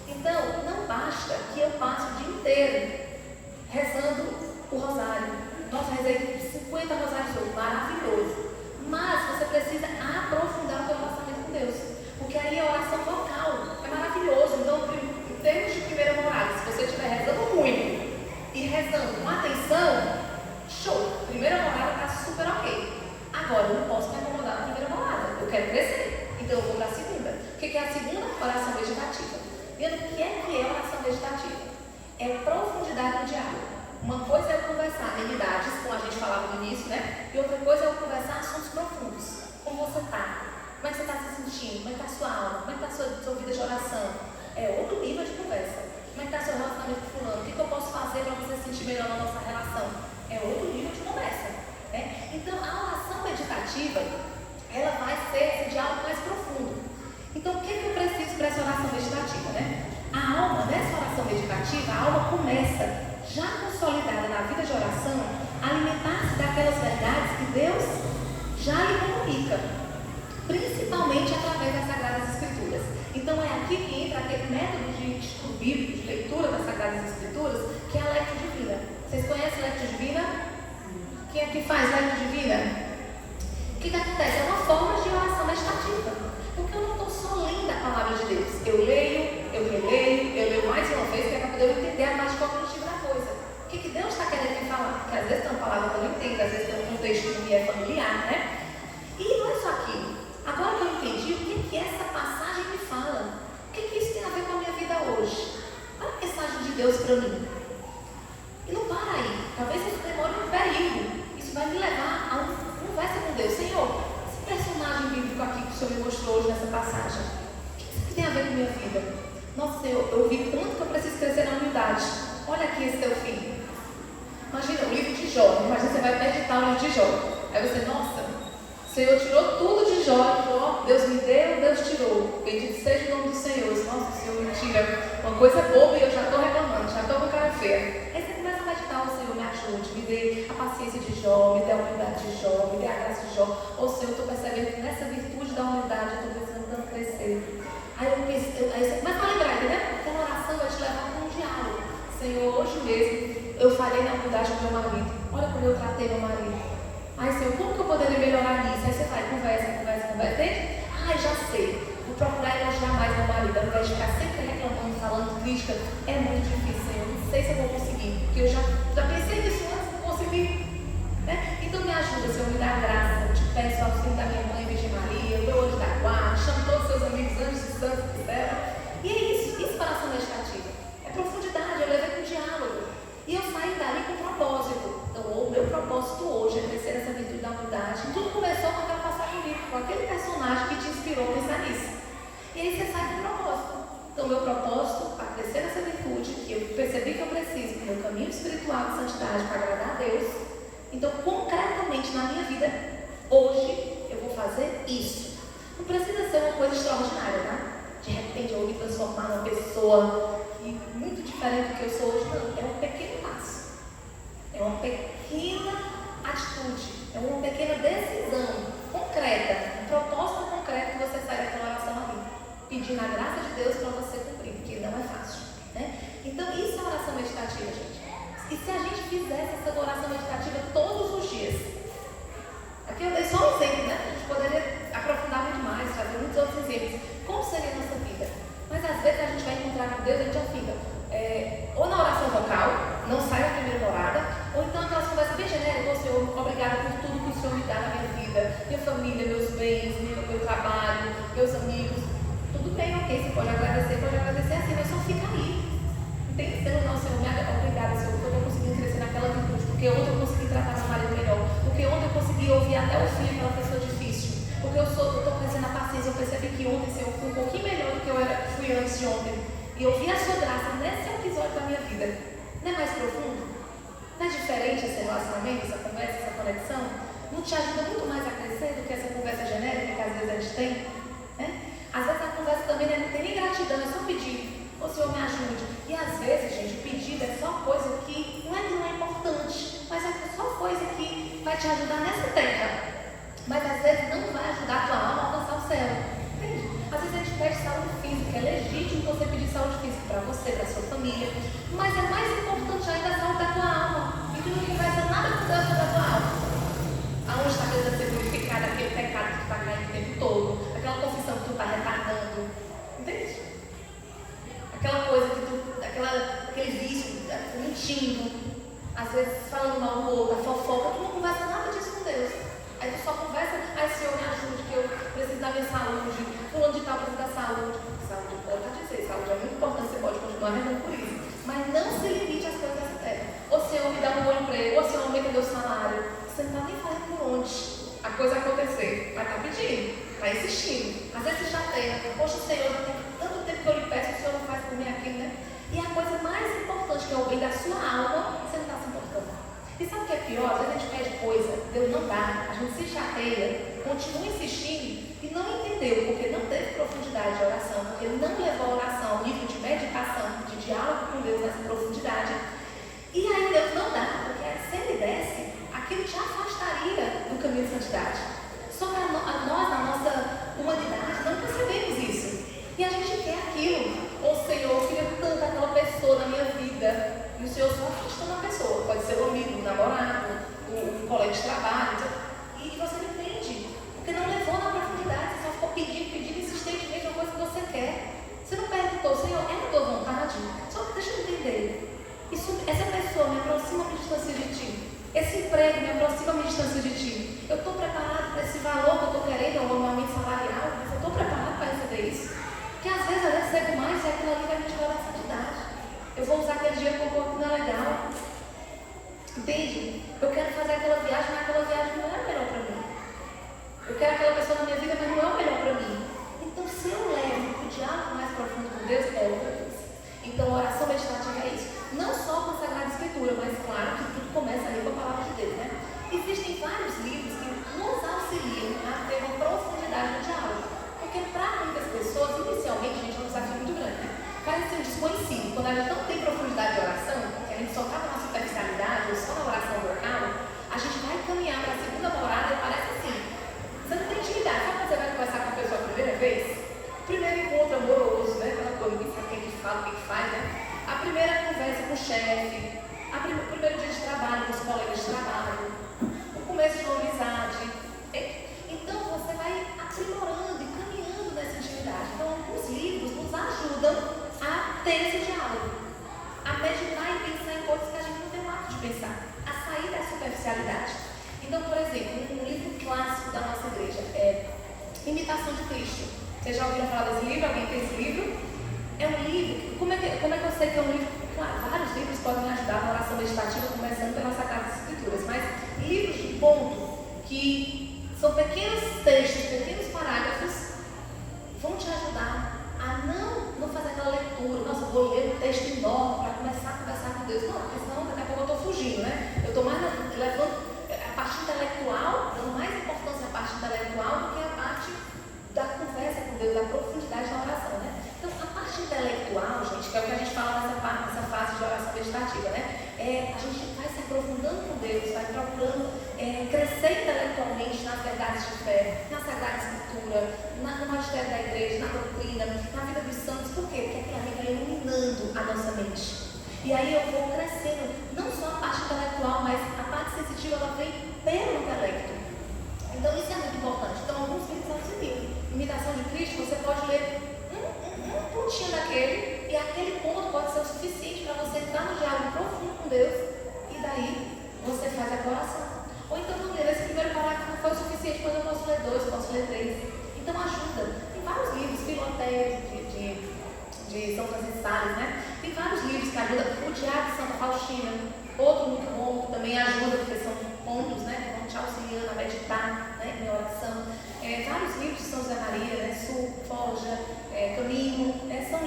Então, não basta que eu passe o dia inteiro rezando o rosário. Nossa, rezei 50 rosários hoje, maravilhoso. Mas você precisa aprofundar o seu relacionamento com Deus, porque aí a oração vocal é maravilhoso. Então, em termos de primeira morada, se você estiver rezando muito e rezando com atenção, show, primeira morada está super ok. Agora, eu não posso me acomodar na primeira morada, eu quero crescer, então eu vou para a segunda. O que é a segunda? Oração meditativa. Vendo o que é oração meditativa? É profundidade no diálogo. Uma coisa é eu conversar amenidades, como a gente falava no início, né? E outra coisa é eu conversar assuntos profundos. Como você está? Como é que você está se sentindo? Como é que está a sua alma? Como é que está a sua vida de oração? É outro nível de conversa. Como é que está seu relacionamento com fulano? O que eu posso fazer para você se sentir melhor na nossa relação? É outro nível de conversa, né? Então, a oração meditativa, ela vai ser esse diálogo mais profundo. Então, o que eu preciso para essa oração meditativa, né? A alma, nessa oração meditativa, a alma começa, já consolidada na vida de oração, a alimentar-se daquelas verdades que Deus já lhe comunica, principalmente através das Sagradas Escrituras. Então, é aqui que entra aquele método de estudo bíblico, de leitura das Sagradas Escrituras, que é a Lectio Divina. Vocês conhecem a Lectio Divina? Quem é que faz Lectio Divina? O que acontece? É uma forma de oração meditativa. Porque eu não estou só lendo a palavra de Deus. Eu leio, eu releio, eu leio mais uma vez, que é para poder entender a parte cognitiva da coisa. O que Deus está querendo me falar? Porque às vezes tem uma palavra que eu não entendo, às vezes tem um contexto que me é familiar, né? E não é só aquilo. Agora que eu entendi o que essa passagem me fala, o que isso tem a ver com a minha vida hoje? Qual é a mensagem de Deus para mim? E não para aí. Talvez isso demore um período. Isso vai me levar a uma conversa com Deus. Senhor, esse personagem bíblico aqui que o Senhor me mostrou hoje nessa passagem, o que isso tem a ver com a minha vida? Nossa, Senhor, eu vi quanto que eu preciso crescer na humildade. Olha aqui esse teu filho. Imagina o livro de Jó. Imagina você vai meditar o livro de Jó. Aí você, nossa, o Senhor tirou tudo de Jó. Deus me deu, Deus tirou. Bendito seja o nome do Senhor. Nossa, o Senhor me tira uma coisa boba e eu já estou reclamando, já estou com cara feia. Aí você começa a meditar, o Senhor me ajude, me dê a paciência de Jó, me dê a humildade de Jó, me dê a graça de Jó. Ou Senhor, eu estou percebendo que nessa virtude da humildade eu estou precisando crescer. Aí você começa a lembrar, entendeu? Aquela oração vai te levar para um diálogo. Senhor, hoje mesmo eu falei na humildade com meu marido. Olha como eu tratei meu marido. Ai, Senhor, como que eu poderia melhorar nisso? Aí você vai, conversa. Entende? Ai, já sei. Vou procurar elogiar mais meu marido, ao invés de ficar sempre reclamando, falando crítica. É muito difícil, Senhor. Não sei se eu vou conseguir. Porque eu já pensei nisso antes, não consegui. Né? Então me ajuda, Senhor, me dá graça. Eu te peço o auxílio da minha mãe, Virgem Maria, o meu anjo da guarda, chamo todos os seus amigos, anjos e santos do céu. E é isso para a oração meditativa. É profundidade, eu levei com diálogo. E eu saio dali com propósito. Então, o meu propósito hoje é crescer nessa virtude da humildade. Tudo começou com aquela passagem bíblica, com aquele personagem que te inspirou a pensar nisso. E aí você sai com propósito. Então, o meu propósito para crescer nessa virtude, que eu percebi que eu preciso, no meu caminho espiritual de santidade, para agradar a Deus. Então, concretamente na minha vida, hoje, eu vou fazer isso. Não precisa ser uma coisa extraordinária, tá? De repente, eu vou me transformar numa pessoa muito diferente do que eu sou hoje. Não, é um pequeno passo. É uma pequena atitude. É uma pequena decisão concreta, um propósito concreto que você sai daquela oração ali, pedindo a graça de Deus para você cumprir, porque não é fácil, né? Então, isso é oração meditativa, gente. E se a gente fizesse essa oração meditativa todos os dias? Aqui eu dei só um exemplo, né? A gente poderia aprofundar muito mais, fazer muitos outros exemplos. Como seria a nossa vida? Mas às vezes a gente vai encontrar com Deus e a gente já fica ou na oração vocal, não sai da primeira morada, ou então aquelas conversas bem genéricas, Senhor, obrigada por tudo que o Senhor me dá na minha vida, minha família, meus bens, meu trabalho, meus amigos. Tudo bem, ok, você pode agradecer assim, mas só fica aí. Não tem que ser, não, Senhor, obrigada, Senhor, porque eu estou conseguindo crescer naquela virtude, porque ontem eu consegui tratar meu marido melhor, porque ontem eu consegui ouvir até o fim aquela pessoa difícil, porque eu estou crescendo na paciência, eu percebi que ontem, Senhor, fui um pouquinho viu antes de ontem, e eu vi a sua graça nesse episódio da minha vida, não é mais profundo? Não é diferente esse relacionamento, essa conversa, essa conexão? Não te ajuda muito mais a crescer do que essa conversa genérica que às vezes a gente tem? Né? Às vezes a conversa também não tem nem gratidão, é só pedir. Ô Senhor, me ajude. E às vezes, gente, o pedido é só coisa que não é importante, mas é só coisa que vai te ajudar nessa terra. Mas às vezes não vai ajudar a tua alma a alcançar o céu. Entende? Às vezes a gente pede saúde física, é legítimo você pedir saúde física para você, para sua família, mas é mais importante ainda a saúde da tua alma. E tu não conversa nada com Deus sobre a tua alma. Aonde está precisando ser purificado, aquele pecado que tu está caindo o tempo todo, aquela confissão que tu está retardando. Entende? Aquela coisa que tu, aquele vício, mentindo, às vezes falando mal do outro, a fofoca, tu não conversa nada disso com Deus. Aí tu só conversa, ai Senhor, me ajude, que eu preciso da minha saúde, fulano de tal precisa da saúde. Saúde pode dizer, saúde é muito importante, você pode continuar rezando por isso. Mas não se limite às coisas dessa terra. Ô Senhor, me dá um bom emprego, ô Senhor, aumenta meu salário. Você não está nem falando por onde a coisa acontecer, mas está pedindo, está insistindo. Às vezes você já tem, poxa Senhor, já tem tanto tempo que eu lhe peço, o Senhor não faz por mim aquilo, né? E a coisa mais importante, que é o bem da sua alma, você não está se importando. E sabe o que é pior? Às vezes a gente pede coisa, Deus não dá, a gente se chateia, continua insistindo e não entendeu, porque não teve profundidade de oração, porque não levou a oração ao nível de meditação, de diálogo com Deus nessa profundidade. E aí Deus não dá, porque se Ele desse, aquilo te afastaria do caminho de santidade. Só que nós, na nossa humanidade, não percebemos isso. E a gente quer aquilo. Ô Senhor, eu queria tanto aquela pessoa na minha vida. E o Senhor só afasta uma pessoa. Pode ser um amigo, um namorado, um colega de trabalho. E você não entende. Porque não levou na profundidade. Você só ficou pedindo insistentemente uma coisa que você quer. Você não perguntou, Senhor, é a tua vontade? Só deixa eu entender. Essa pessoa me aproxima, me distancia de ti. Esse emprego me aproxima, me distancia de ti. Eu estou preparado para esse valor que eu estou querendo, ou um aumento salarial, mas eu estou preparado para receber isso. Porque às vezes eu recebo mais e aquilo ali vai me tirar da santidade. Eu vou usar aquele dinheiro que eu não é legal. Entende? Eu quero fazer aquela viagem, mas aquela viagem não é a melhor para mim. Eu quero aquela pessoa na minha vida, mas não é o melhor para mim. Então, se eu levo o diálogo mais profundo com Deus, é outra coisa. Então, a oração meditativa é isso. Não só com a Sagrada Escritura, mas claro que tudo começa ali com a palavra de Deus, né? Existem vários livros que nos auxiliam a ter uma profundidade no diálogo. Porque para muitas pessoas, inicialmente, a gente é um desafio muito grande, né? Parece ser um desconhecido. Quando a gente não tem profundidade de oração, que a gente só está na superficialidade ou só na oração vocal, a gente vai caminhar para a segunda morada e parece assim. Você não tem intimidade. Sabe quando você vai conversar com a pessoa a primeira vez? Primeiro encontro amoroso, né? Aquela coisa, ninguém sabe o que fala, o que faz, né? A primeira conversa com o chefe, o primeiro dia de trabalho com os colegas de trabalho, o começo de uma amizade. Então você vai aprimorando e caminhando nessa intimidade. Então alguns livros nos ajudam a ter esse diálogo, a meditar e pensar em coisas que a gente não tem o hábito de pensar, a sair da superficialidade. Então, por exemplo, um livro clássico da nossa igreja é Imitação de Cristo. Vocês já ouviram falar desse livro? Alguém tem esse livro? É um livro, como é que eu sei que é um livro? Claro, vários livros podem ajudar na oração meditativa, começando pela Sagrada Escrituras, mas livros de ponto, que são pequenos textos, pequenos parágrafos, vão te ajudar a não fazer aquela leitura, nossa, vou ler um texto enorme para começar a conversar com Deus. Não, porque senão daqui a pouco eu estou fugindo, né? Eu estou mais levando a parte intelectual, dando mais importância à parte intelectual do que a parte da conversa com Deus, da profundidade da oração, né? Então, a parte intelectual, gente, que é o que a gente fala nessa fase de oração meditativa, né? A gente vai se aprofundando com Deus, vai procurando crescer intelectualmente nas verdades de fé, na Sagrada Escritura, no magistério da igreja, na doutrina, na vida dos santos. Por quê? Porque aquilo ali vai iluminando a nossa mente. E aí eu vou crescendo, não só a parte intelectual, mas a parte sensitiva, ela vem pelo intelecto. Então, isso é muito importante. Então, alguns livros auxiliam. Imitação de Cristo, você pode ler um pontinho daquele, e aquele ponto pode ser o suficiente para você entrar no diálogo profundo com Deus, e daí você faz a oração. Ou então, não, esse primeiro parágrafo não foi o suficiente, depois eu posso ler 2, posso ler 3. Então, ajuda. Tem vários livros, Filoteia, de São Francisco de Sales, né? Tem vários livros que ajudam. O Diário de Santa Faustina, outro muito bom, que também ajuda, porque são pontos, né? Que vão te auxiliando a meditar, né? Em oração. Vários livros de São José Maria, né? Sul, Forja, Caminho, são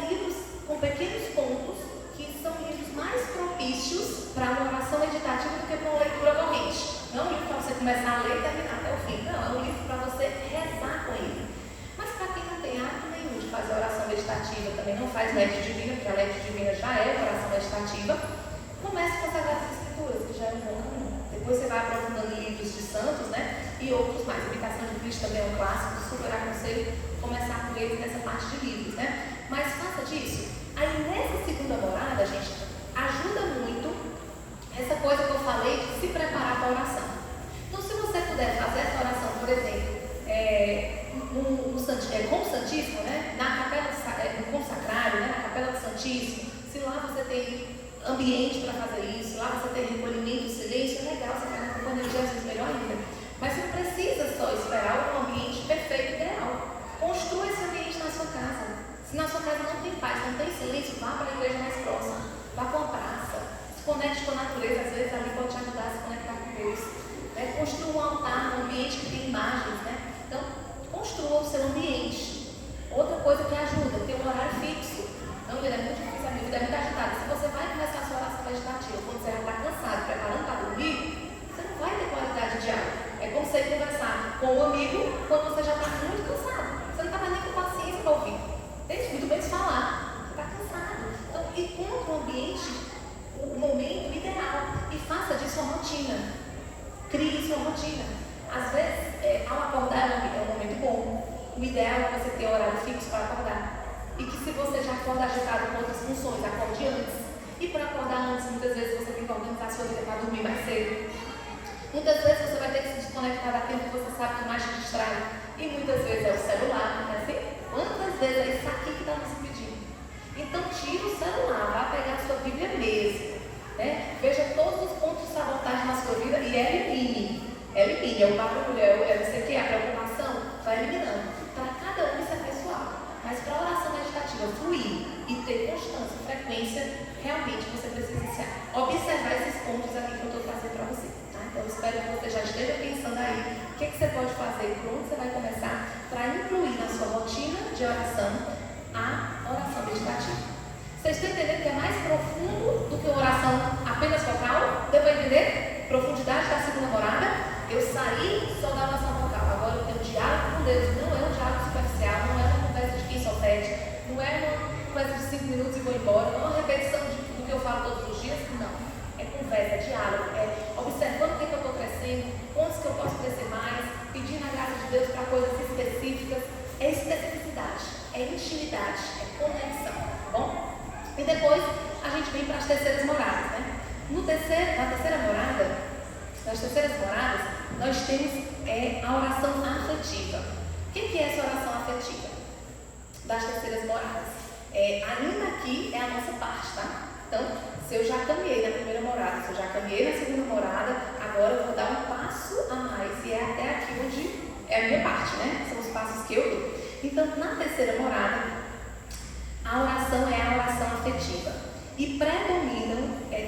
pequenos pontos que são livros mais propícios para uma oração meditativa do que para uma leitura corrente. Não é um livro para você começar a ler e terminar até o fim. Não, é um livro para você rezar com ele. Mas para quem não tem hábito nenhum de fazer oração meditativa, também não faz Lectio Divina, porque a Lectio Divina já é oração meditativa, comece com as Sagradas Escrituras, que já é um bom caminho. Depois você vai aprofundando em livros de santos, né? E outros mais. Imitação de Cristo também é um clássico, super aconselho começar com eles nessa parte de livros, né? Mas faça disso. Aí nessa segunda morada, gente, ajuda muito essa coisa que eu falei de se preparar para a oração. Então, se você puder fazer essa oração, por exemplo, com o Santíssimo, né? Na capela, no consacrário, né? Na capela do Santíssimo, se lá você tem ambiente para fazer isso, lá você tem recolhimento, silêncio, é legal, você vai na companhia de Jesus, melhor ainda. Mas você não precisa só esperar um ambiente perfeito, ideal. Construa esse ambiente na sua casa. Se na sua casa não tem paz, não tem silêncio, vá para a igreja mais próxima, vá para uma praça, se conecte com a natureza, às vezes ali pode te ajudar a se conectar com Deus. Né? Construa um altar, um ambiente que tem imagens, né? Então, construa o seu ambiente. Outra coisa que ajuda, ter um horário fixo. Não, ele é muito difícil, a minha vida é muito agitada. Se você vai começar a sua oração meditativa quando você já está cansado, preparando para dormir, você não vai ter qualidade de água. É como você conversar com um amigo quando você já está muito cansado. Você não está mais nem com paciência para ouvir. Tem muito menos falar. Você está cansado. Então, encontre um ambiente, um momento ideal e faça disso uma rotina. Crie isso uma rotina. Às vezes, ao acordar é um momento bom. O ideal é você ter um horário fixo para acordar. E que se você já acorda agitado com outras funções, acorde antes. E para acordar antes, muitas vezes você tem que organizar a sua vida para dormir mais cedo. Muitas vezes você vai ter que se desconectar daquilo que você sabe que mais te distrai. E muitas vezes é o celular, não é assim? Quantas vezes é isso aqui que está nos impedindo? Então tira o celular, vá pegar a sua Bíblia mesmo. Né? Veja todos os pontos de sabotagem na sua vida e elimine. Elimine, é o barulho, é você que é a preocupação, vai eliminando. Para cada um isso é pessoal. Mas para a oração meditativa fluir e ter constância e frequência, realmente você precisa observar esses pontos aqui que eu estou trazendo para você. Tá? Então eu espero que você já esteja pensando aí o que você pode fazer, por onde você vai começar para incluir na sua rotina de oração a oração meditativa. Vocês estão entendendo que é mais profundo do que uma oração apenas vocal? Deu para entender? Profundidade da segunda morada? Eu saí só da oração vocal, agora eu tenho um diálogo com Deus, não é um diálogo superficial, não é uma conversa de 15 ou 7, não é uma conversa de 5 minutos e vou embora, não é uma repetição do que eu falo todos os dias, não. É conversa, é diálogo, é observando o que eu estou crescendo, onde que eu posso crescer mais, pedindo a graça de Deus para coisas específicas, é especificidade, é intimidade, é conexão, tá bom? E depois a gente vem para as terceiras moradas, né? Na terceira morada, nas terceiras moradas, nós temos a oração afetiva. O que é essa oração afetiva? Das terceiras moradas. Ainda aqui é a nossa parte, tá? Então, se eu já caminhei na primeira morada, se eu já caminhei na segunda morada, agora eu vou dar um passo a mais, e é até aqui onde é a minha parte, né? São os passos que eu dou. Então, na terceira morada, a oração é a oração afetiva. E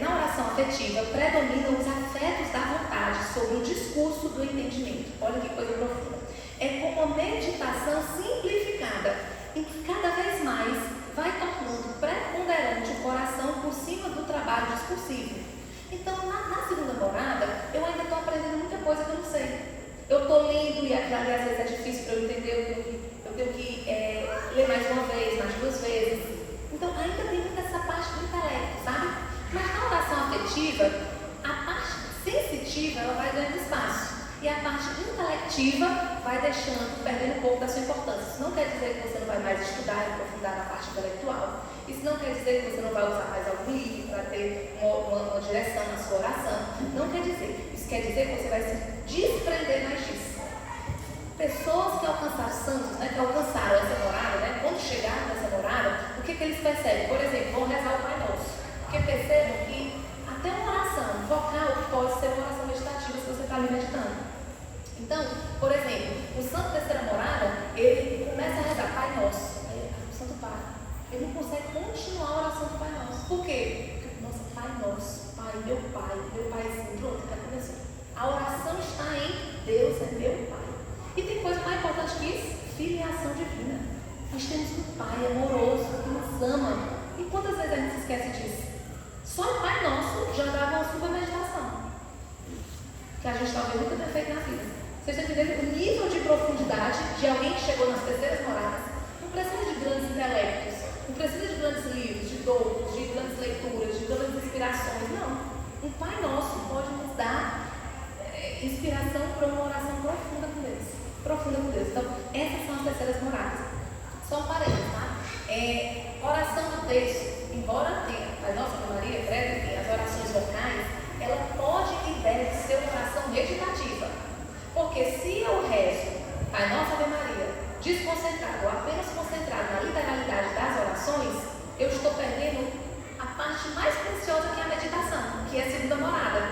na oração afetiva, predominam os afetos da vontade sobre o discurso do entendimento. Olha que coisa profunda. É como uma meditação simplificada, em que cada vez mais vai tornando preponderante o coração por cima do trabalho discursivo. Então, na segunda morada, eu ainda estou aprendendo muita coisa que eu não sei. Eu estou lendo e às vezes é difícil para eu entender, eu tenho que ler mais uma vez, mais 2 vezes. Então, ainda tem muita essa parte do intelecto, sabe? Mas na oração afetiva, a parte sensitiva ela vai ganhando espaço. E a parte intelectiva vai perdendo um pouco da sua importância. Isso não quer dizer que você não vai mais estudar e aprofundar na parte intelectual. Isso não quer dizer que você não vai usar mais algum livro para ter uma direção na sua oração. Não quer dizer. Isso quer dizer que você vai se desprender mais disso. Pessoas que alcançaram santos, né, que alcançaram essa morada, né, quando chegaram nessa morada, o que eles percebem? Por exemplo, vão rezar o Pai Nosso. Porque percebam que até uma oração vocal pode ser uma oração meditativa se você está ali meditando. Então, por exemplo, o santo terceira morada, ele começa a rezar Pai Nosso. O santo Pai. Ele não consegue continuar a oração do Pai Nosso. Por quê? Porque, nossa, Pai Nosso, Pai, meu Paizinho, pronto, já começou. A oração está em Deus é meu Pai. E tem coisa mais importante que isso? Filiação divina. Nós temos um Pai amoroso que nos ama. E talvez nunca tenha feito na vida. Vocês estão entendendo o nível de profundidade de alguém que chegou nas terceiras moradas? Não precisa de grandes intelectos, não precisa de grandes livros, de doutos, de grandes leituras, de grandes inspirações, não. Um Pai Nosso pode nos dar inspiração para uma oração profunda com Deus. Profunda com Deus. Então, essas são as terceiras moradas. Só um parênteses, tá? Oração do texto, embora tenha a nossa Maria, credo que as orações vocais, ela pode e deve ser uma oração meditativa. Porque se eu rezo a nossa Ave Maria desconcentrado, ou apenas concentrado na literalidade das orações, eu estou perdendo a parte mais preciosa que é a meditação, que é a segunda morada,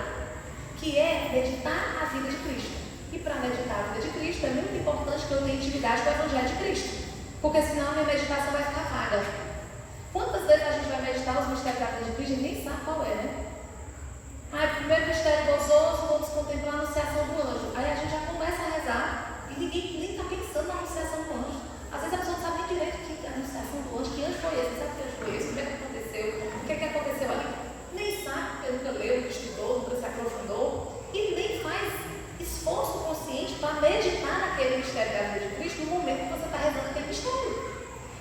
que é meditar a vida de Cristo. E para meditar a vida de Cristo é muito importante que eu tenha intimidade com o Evangelho de Cristo, porque senão a minha meditação vai ficar vaga. Quantas vezes a gente vai meditar os mistérios da vida de Cristo e nem sabe qual é, né? Primeiro mistério gozoso, vamos contemplar a anunciação do anjo. Aí a gente já começa a rezar e ninguém nem está pensando na anunciação do anjo. Às vezes a pessoa não sabe nem direito que a anunciação do anjo, que anjo foi esse, sabe que anjo foi esse, como é que aconteceu, o que é que aconteceu ali. Nem sabe, porque nunca leu, nunca estudou, nunca se aprofundou e nem faz esforço consciente para meditar naquele mistério da vida de Cristo no momento que você está rezando aquele mistério.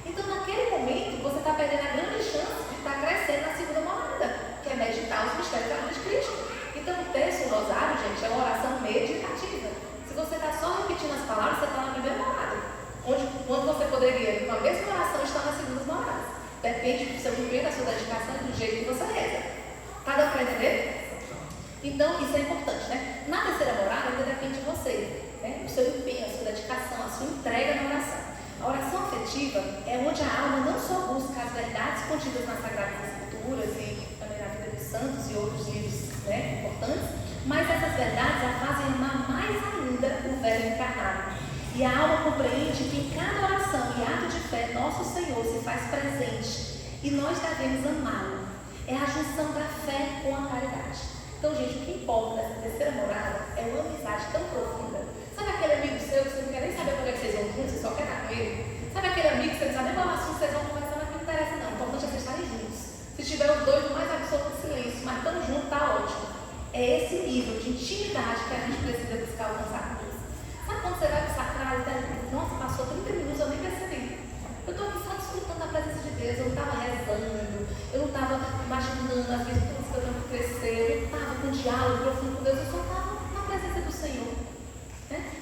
Então, naquele momento, você está perdendo a grande chance de estar crescendo na segunda morada, que é meditar os mistérios da vida de Cristo. Então, o texto, o rosário, gente, é uma oração meditativa. Se você está só repetindo as palavras, você está na primeira morada, onde você poderia, com a mesma oração, estar nas segundas moradas. Depende do seu empenho, da sua dedicação e do jeito que você reza. Está dando para entender? Então, isso é importante, né? Na terceira morada, ainda depende de você, né? O seu empenho, a sua dedicação, a sua entrega na oração. A oração afetiva é onde a alma não só busca as verdades contidas nas Sagradas Escrituras e também na vida dos santos e outros livros, né, importantes, mas essas verdades a fazem amar mais ainda o Verbo encarnado. E a alma compreende que em cada oração e ato de fé, nosso Senhor se faz presente e nós devemos amá-lo. É a junção da fé com a caridade. Então, gente, o que importa nessa terceira morada é uma amizade tão profunda. Sabe aquele amigo seu que você não quer nem saber quando é que vocês vão juntos, você só quer estar com ele? Sabe aquele amigo que você não sabe nem qual assunto vocês vão conversar, mas não interessa não. O importante é vocês estarem juntos. Se tiver os dois no mais absoluto silêncio, mas estando juntos, está ótimo. É esse nível de intimidade que a gente precisa buscar alcançar com Deus. Sabe quando você vai para o sacrário e está dizendo, nossa, passou 30 minutos, eu nem percebi. Eu estou aqui só desfrutando da presença de Deus, eu não estava rezando, eu não estava imaginando as virtudes que eu tenho que crescer, eu não estava com diálogo profundo com Deus, eu só estava na presença do Senhor.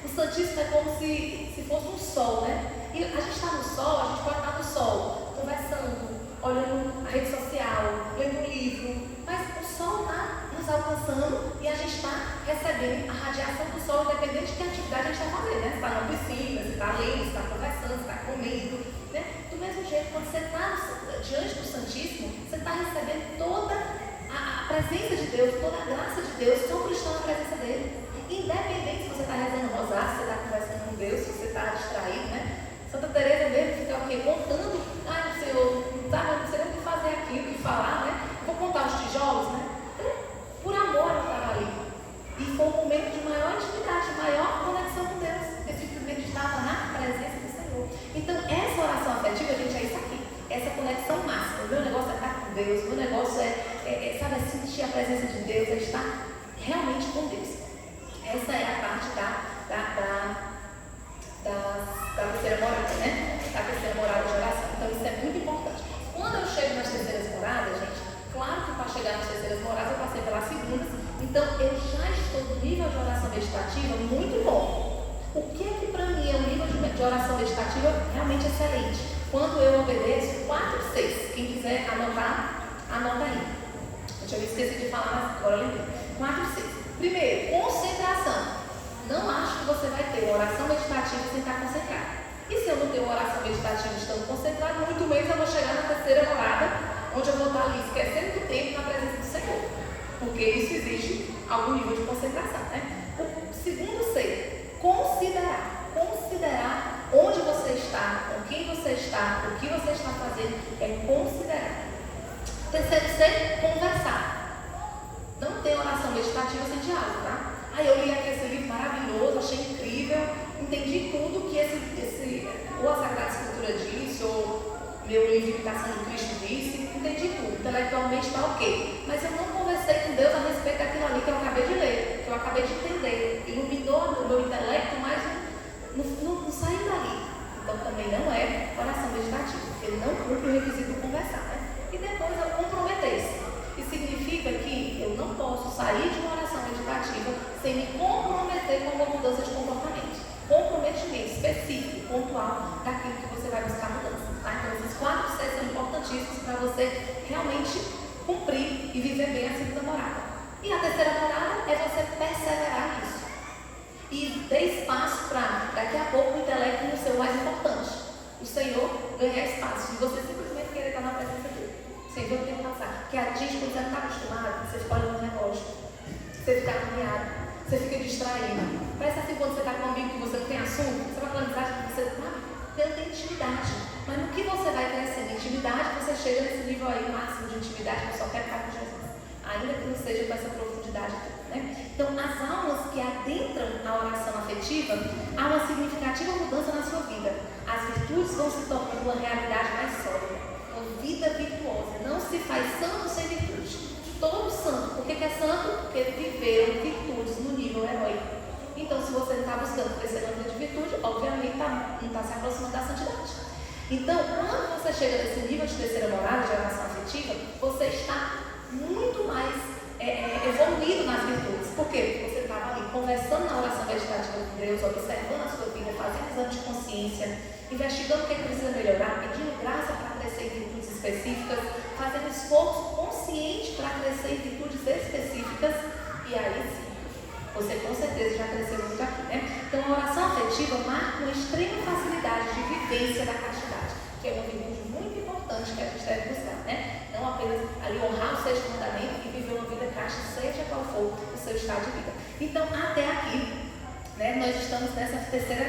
O Santíssimo é como se fosse um sol, né? E a gente está no sol, a gente pode estar no sol, conversando, olhando a rede social, lendo um livro, mas o sol está nos alcançando e a gente está recebendo a radiação do sol, independente de que atividade a gente está fazendo, né? Se está na piscina, se está lendo, se está conversando, se está comendo, né? Do mesmo jeito, quando você está diante do Santíssimo, você está recebendo toda a presença de Deus, toda a graça de Deus, sobre estar na presença dele. Independente se você está rezando rosário, se você está conversando com Deus, se você está distraído, né? Santa Teresa mesmo fica o quê? Contando, Senhor, não sei nem o que fazer aqui, o que falar, né? Vou contar os tijolos, né? Então, por amor ela estava ali. E foi um momento de maior intimidade, de maior conexão com Deus. Esse momento estava na presença do Senhor. Então, essa oração afetiva, gente, é isso aqui. Essa conexão máxima. O meu negócio é estar com Deus, o meu negócio sabe, sentir a presença de Deus, é estar realmente com Deus. Essa é a parte da terceira morada, né? Da terceira morada de oração. Então, isso é muito importante. Quando eu chego nas terceiras moradas, gente, claro que para chegar nas terceiras moradas eu passei pelas segundas, então eu já estou no nível de oração meditativa muito bom. O que é que para mim é um nível de oração meditativa realmente excelente? Quando eu obedeço 4 e 6. Quem quiser anotar, anota aí. Eu tinha me esquecido de falar, mas agora eu lembrei. 4 e 6. Primeiro, concentração. Não acho que você vai ter uma oração meditativa sem estar concentrado. E se eu não tenho uma oração meditativa estando concentrado, muito menos eu vou chegar na terceira morada, onde eu vou estar ali esquecendo do tempo na presença do Senhor. Porque isso exige algum nível de concentração, né? O segundo C, considerar. Considerar onde você está, com quem você está, o que você está fazendo, é considerar. Terceiro C, conversar. Não tem oração meditativa sem diálogo, tá? Aí eu li aqui esse livro maravilhoso, achei incrível, entendi tudo que ou a Sagrada Escritura disse, ou meu livro de Cristo disse, entendi tudo, intelectualmente está ok. Mas eu não conversei com Deus a respeito daquilo ali que eu acabei de ler, que eu acabei de entender. Iluminou o meu intelecto, mas não saiu dali. Então também não é oração meditativa, porque ele não cumpre o requisito de conversar, né? E depois eu comprometer-se. Isso significa que eu não posso sair de uma oração meditativa sem me comprometer com uma mudança de comportamento. Comprometimento específico, pontual, daquilo que você vai buscar mudança. Tá? Então esses 4 Cs são importantíssimos para você realmente cumprir e viver bem a segunda morada. E a terceira morada é você perseverar nisso. E dê espaço para, daqui a pouco, o intelecto não ser o mais importante. O Senhor ganhar espaço. E você simplesmente querer estar na presença dele. Sem ver o tempo passar. Porque a gente, quando você não está acostumado, você fica olhando no relógio. Você fica agoniado. Você fica distraído. Parece assim quando você está com um amigo que você não tem assunto. Você vai falar amizade que você está tendo intimidade. Mas no que você vai crescendo em intimidade, você chega nesse nível aí máximo de intimidade que eu só quero estar com Jesus. Ainda que não seja com essa profundidade toda, né? Então, as almas que adentram na oração afetiva, há uma significativa mudança na sua vida. As virtudes vão se tornando uma realidade mais sólida. Uma vida virtuosa. Não se faz santo sem virtude. Todo santo. Por que é santo? Porque viveram virtudes no nível heróico. Então, se você não está buscando crescer na vida de virtude, obviamente não está se aproximando da santidade. Então, quando você chega nesse nível de terceira morada, de oração afetiva, você está muito mais evoluído nas virtudes. Por quê? Porque você estava ali conversando na oração meditativa com Deus, observando a sua vida, fazendo exame de consciência, investigando o que precisa melhorar, pedindo graça para crescer em virtudes específicas, fazendo esforço consciente para crescer em virtudes específicas, e aí sim, você com certeza já cresceu muito aqui, né? Então a oração afetiva marca uma extrema facilidade de vivência da castidade, que é uma virtude muito importante que a gente deve buscar, né? Não apenas ali honrar o sexto mandamento e viver uma vida casta, seja qual for o seu estado de vida. Então, até aqui, né, nós estamos nessa terceira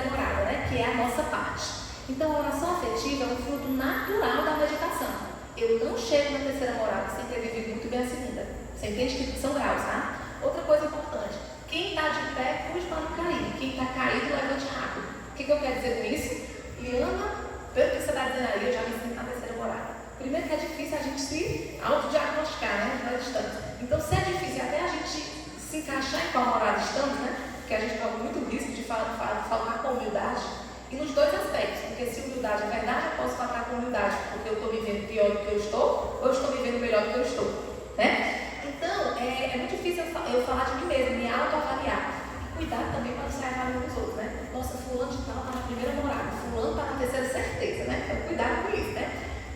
morada, né, que é a nossa parte. Então, a oração afetiva é um fruto natural da meditação. Eu não chego na terceira morada sem ter vivido muito bem a segunda. Você entende que são graus, tá? Outra coisa importante: quem está de pé, cuide para não cair. Quem está caído, levante rápido. O que eu quero dizer com isso? Liana, pelo que você está dizendo aí, eu já me sinto na terceira morada. Primeiro que é difícil a gente se autodiagnosticar, né? Onde nós estamos. Então, se é difícil até a gente se encaixar em qual morada estamos, né? Porque a gente corre muito risco de faltar com humildade. E nos dois aspectos, porque se humildade é verdade, eu posso faltar com humildade, porque eu estou me vendo pior do que eu estou, ou eu estou me vendo melhor do que eu estou, né? Então, é muito difícil eu falar de mim mesmo, me autoavaliar. E cuidado também para não sair avaliando os outros, né? Nossa, fulano de tal está na primeira morada, fulano está na terceira certeza, né? Então, cuidado com isso, né?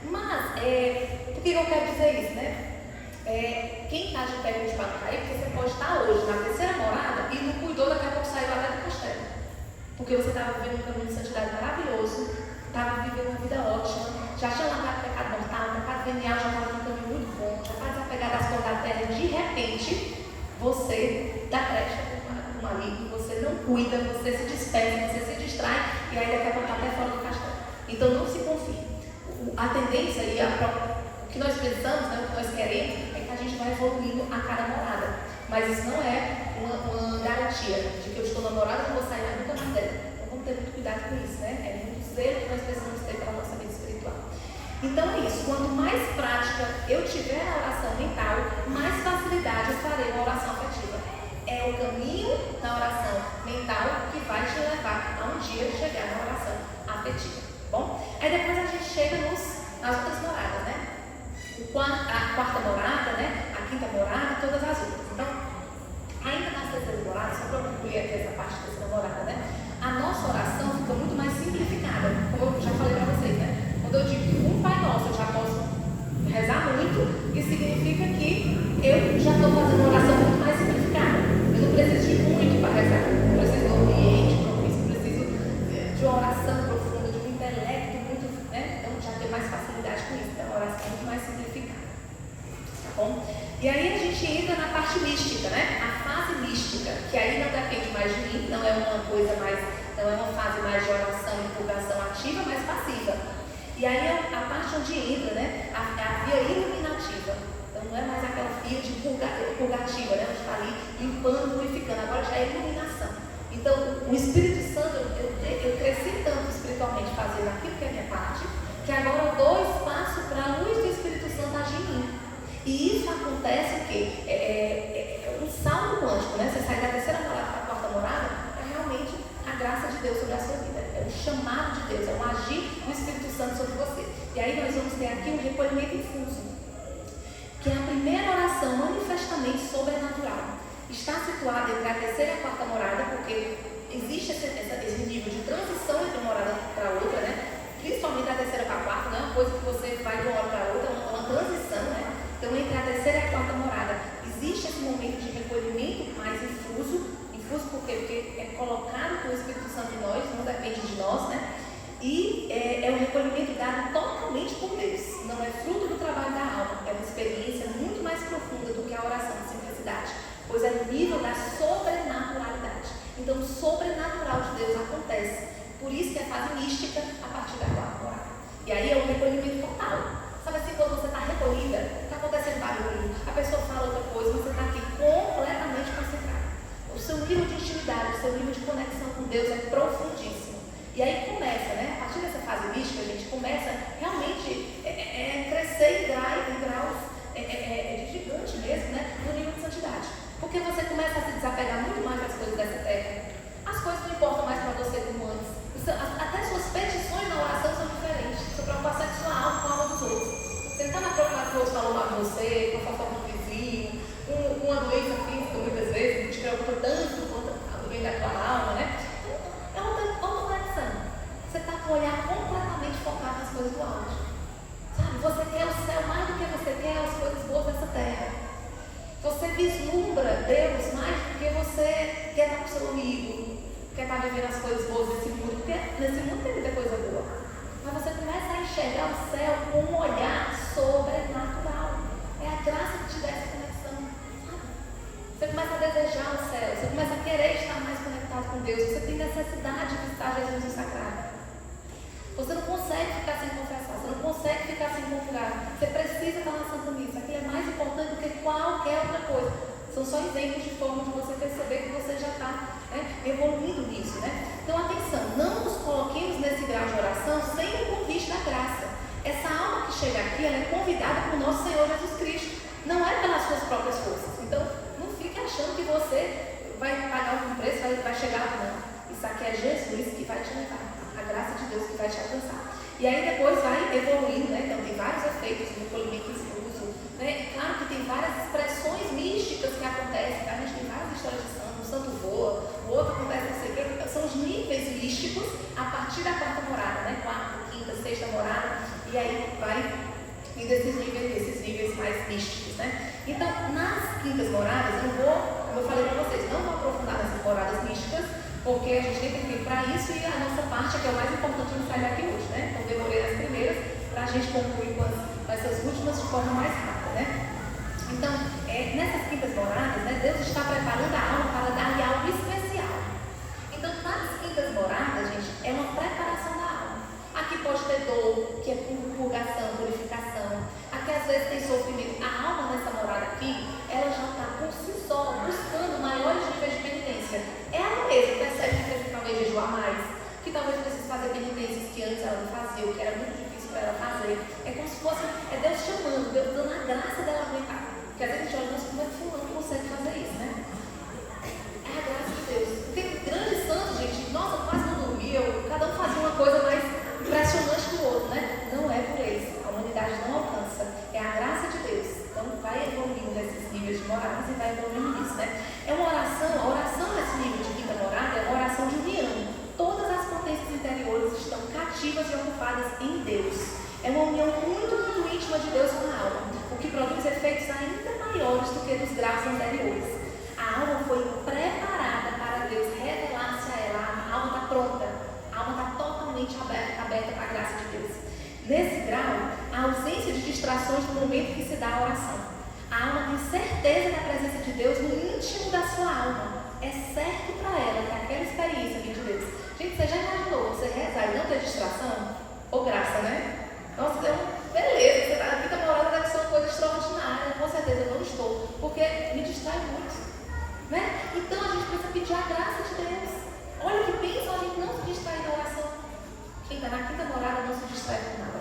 Mas, por que eu quero dizer isso, né? Quem está de pé com os para cair, porque você pode estar hoje na terceira morada e não cuidou, daqui a pouco saiu até do castelo. Porque você estava vivendo um caminho de santidade maravilhoso, estava vivendo uma vida ótima, já tinha largado o pecado mortal, o pecado venial já estava num caminho muito bom, já estava desapegado das coisas da terra, e de repente, você dá brecha com o maligno, você não cuida, você se dispersa, você se distrai, e aí daqui a pouco está até fora do castelo. Então não se confie. A tendência e o que nós pensamos, né, o que nós queremos, é que a gente vai evoluindo a cada morada. Mas isso não é uma garantia de que eu estou namorada e não vou sair mais nunca mais dela. Então vamos ter muito cuidado com isso, né? É muito zelo que nós precisamos ter para a nossa vida espiritual. Então é isso. Quanto mais prática eu tiver na oração mental, mais facilidade eu farei na oração afetiva. É o caminho da oração mental que vai te levar a um dia chegar na oração afetiva. Bom? Aí depois a gente chega nas outras moradas, né? A quarta morada, né? A quinta morada, todas as outras. Então, ainda nas terceiras moradas, só para concluir aqui essa parte da terceira morada, né? A nossa oração ficou muito mais simplificada, como eu já falei para vocês, né? Quando eu digo que um Pai Nosso eu já posso rezar muito, isso significa que eu já estou fazendo uma oração muito mais simplificada. Eu não preciso de muito para rezar, eu preciso de um ambiente propício, eu preciso de uma oração profunda, de um intelecto muito, né? Então já tenho mais facilidade com isso, então a oração é muito mais simplificada. Tá bom? E aí a gente entra na parte mística, né? A fase mística, que aí não depende mais de mim, não é uma coisa mais, não é uma fase mais de oração e divulgação ativa, mas passiva. E aí é a parte onde entra, né? A via iluminativa. Então não é mais aquela via de purgativa, né? Onde está ali limpando, purificando. Agora já é iluminação. Então, o Espírito Santo, eu cresci tanto espiritualmente fazendo aquilo que é minha parte, que agora eu dou espaço para a luz do Espírito Santo agir em mim. E isso acontece o quê? É um salto quântico, né? Você sai da terceira morada para a quarta morada, é realmente a graça de Deus sobre a sua vida. É um chamado de Deus, é um agir do Espírito Santo sobre você. E aí nós vamos ter aqui um recolhimento infuso, que é a primeira oração manifestamente sobrenatural. Está situada entre a terceira e a quarta morada, porque existe esse nível de transição entre uma morada para outra, né? Principalmente da terceira para a quarta, não é uma coisa que você vai de uma hora para outra, é uma transição, né? Então, entre a terceira e a quarta morada, existe esse momento de recolhimento mais infuso por quê? Porque é colocado pelo Espírito Santo em nós, não depende de nós, né? E é um recolhimento dado totalmente por Deus, não é fruto do trabalho da alma, é uma experiência muito mais profunda do que a oração de simplicidade, pois é no nível da sobrenaturalidade. Então, o sobrenatural de Deus acontece, por isso que é fase mística a partir da quarta morada. E aí é um recolhimento total. Sabe assim, quando você está recolhida, está acontecendo barulho, a pessoa fala outra coisa, você está aqui completamente concentrado. O seu nível de intimidade, o seu nível de conexão com Deus é profundíssimo. E aí começa, né? A partir dessa fase mística, a gente começa realmente crescer em graus de gigante mesmo, né? No nível de santidade. Porque você começa a se desapegar muito mais das coisas dessa terra. As coisas não importam mais para você como antes. Até suas petições na oração são diferentes. Sua preocupação é com sua alma, com a alma dos outros. Você não está na preocupação que o outro falou mal de você, com a fofoca do vizinho, com uma doença física, muitas vezes, que te preocupa tanto quanto a doença da tua alma, né? É outra conexão. Você está com o olhar completamente focado nas coisas do alto. Sabe? Você quer o céu mais do que você quer as coisas boas dessa terra. Você vislumbra Deus mais do que você quer estar com seu amigo, quer estar vivendo as coisas boas desse mundo, porque nesse mundo tem muita coisa boa. Mas você começa a enxergar o céu com um olhar sobrenatural. É a graça que te dá essa conexão. Sabe? Você começa a desejar o céu, você começa a querer estar mais conectado com Deus, você tem necessidade de visitar Jesus no sagrado. Você não consegue ficar sem confessar, você não consegue ficar sem comungar. Você precisa estar na Santa Missa. Aquilo é mais importante do que qualquer outra coisa. São só exemplos de forma de você perceber que você já está evoluindo nisso, né? Então, atenção, não nos coloquemos nesse grau de oração sem o convite da graça. Essa alma que chega aqui, ela é convidada por nosso Senhor Jesus Cristo. Não é pelas suas próprias forças. Então, não fique achando que você vai pagar algum preço, vai chegar lá, não. Isso aqui é Jesus que vai te levar. A graça de Deus que vai te alcançar. E aí depois vai evoluindo, né? Então tem vários efeitos no recolhimento infuso, né? Claro que tem várias expressões místicas que acontecem, a gente tem várias histórias de santo, um santo voa, o outro acontece não sei o quê, são os níveis místicos a partir da quarta morada, né? Quarta, quinta, sexta morada, e aí vai indo esses níveis mais místicos, né? Então, nas quintas moradas, eu vou, como eu falei para vocês, não vou aprofundar nessas moradas místicas, porque a gente tem que vir para isso e a nossa parte, que é o mais importante, não sai daqui hoje, né? Então, demorei nas primeiras para a gente concluir com essas últimas de forma mais rápida, né? Então, nessas quintas moradas, né, Deus está preparando a alma para dar-lhe algo especial. Então, nas quintas moradas, gente, é uma preparação da alma. Aqui pode ter dor, que é purgação, purificação. Aqui às vezes tem sofrimento. A alma nessa morada aqui, ela já está por si só buscando maiores níveis de penitência. Ela mesma percebe que precisa talvez jejuar mais, que talvez precise fazer penitências que antes ela não fazia, o que era muito difícil para ela fazer. É como se fosse Deus chamando, Deus dando a graça dela aguentar. Porque às vezes a gente olha, nossa, como é que fulano consegue fazer isso, né? É a graça de Deus. Porque grandes santos, gente, nossa, quase não dormia, cada um fazia uma coisa mais impressionante que o outro, né? Não é por eles, a humanidade não alcança, é a graça de Deus. Então vai evoluindo nesses níveis de moradas e vai evoluindo nisso, né? É uma oração, a oração nesse nível de quinta morada é uma oração de união. Todas as potências interiores estão cativas e ocupadas em Deus. É uma união muito, muito íntima de Deus com a alma, o que produz efeitos ainda maiores do que dos graus anteriores. A alma foi preparada para Deus revelar-se a ela, a alma está pronta, a alma está totalmente aberta para a graça de Deus. Nesse grau, a ausência de distrações no momento que se dá a oração. A alma tem certeza da presença de Deus no íntimo da sua alma. É certo para ela que aquela experiência vem de Deus. Gente, você já imaginou você rezar e não ter distração? Ou graça, né? Nossa, beleza, você está aqui, está morando, deve ser uma coisa extraordinária. Com certeza eu não estou, porque me distrai muito, né? Então a gente precisa pedir a graça de Deus.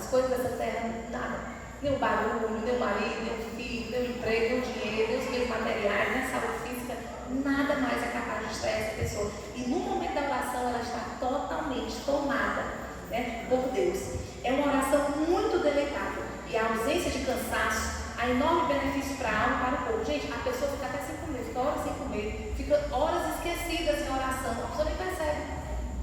As coisas dessa terra, nada. Nem o barulho, nem o marido, nem o filho, nem o emprego, nem o dinheiro, nem os bens materiais, nem a saúde física, nada mais é capaz de distrair essa pessoa. E no momento da oração ela está totalmente tomada, né, por Deus. É uma oração muito delicada. E a ausência de cansaço, há enorme benefício para a alma e para o corpo. Gente, a pessoa fica até sem comer, fica horas sem comer, fica horas esquecidas em oração, a pessoa nem percebe.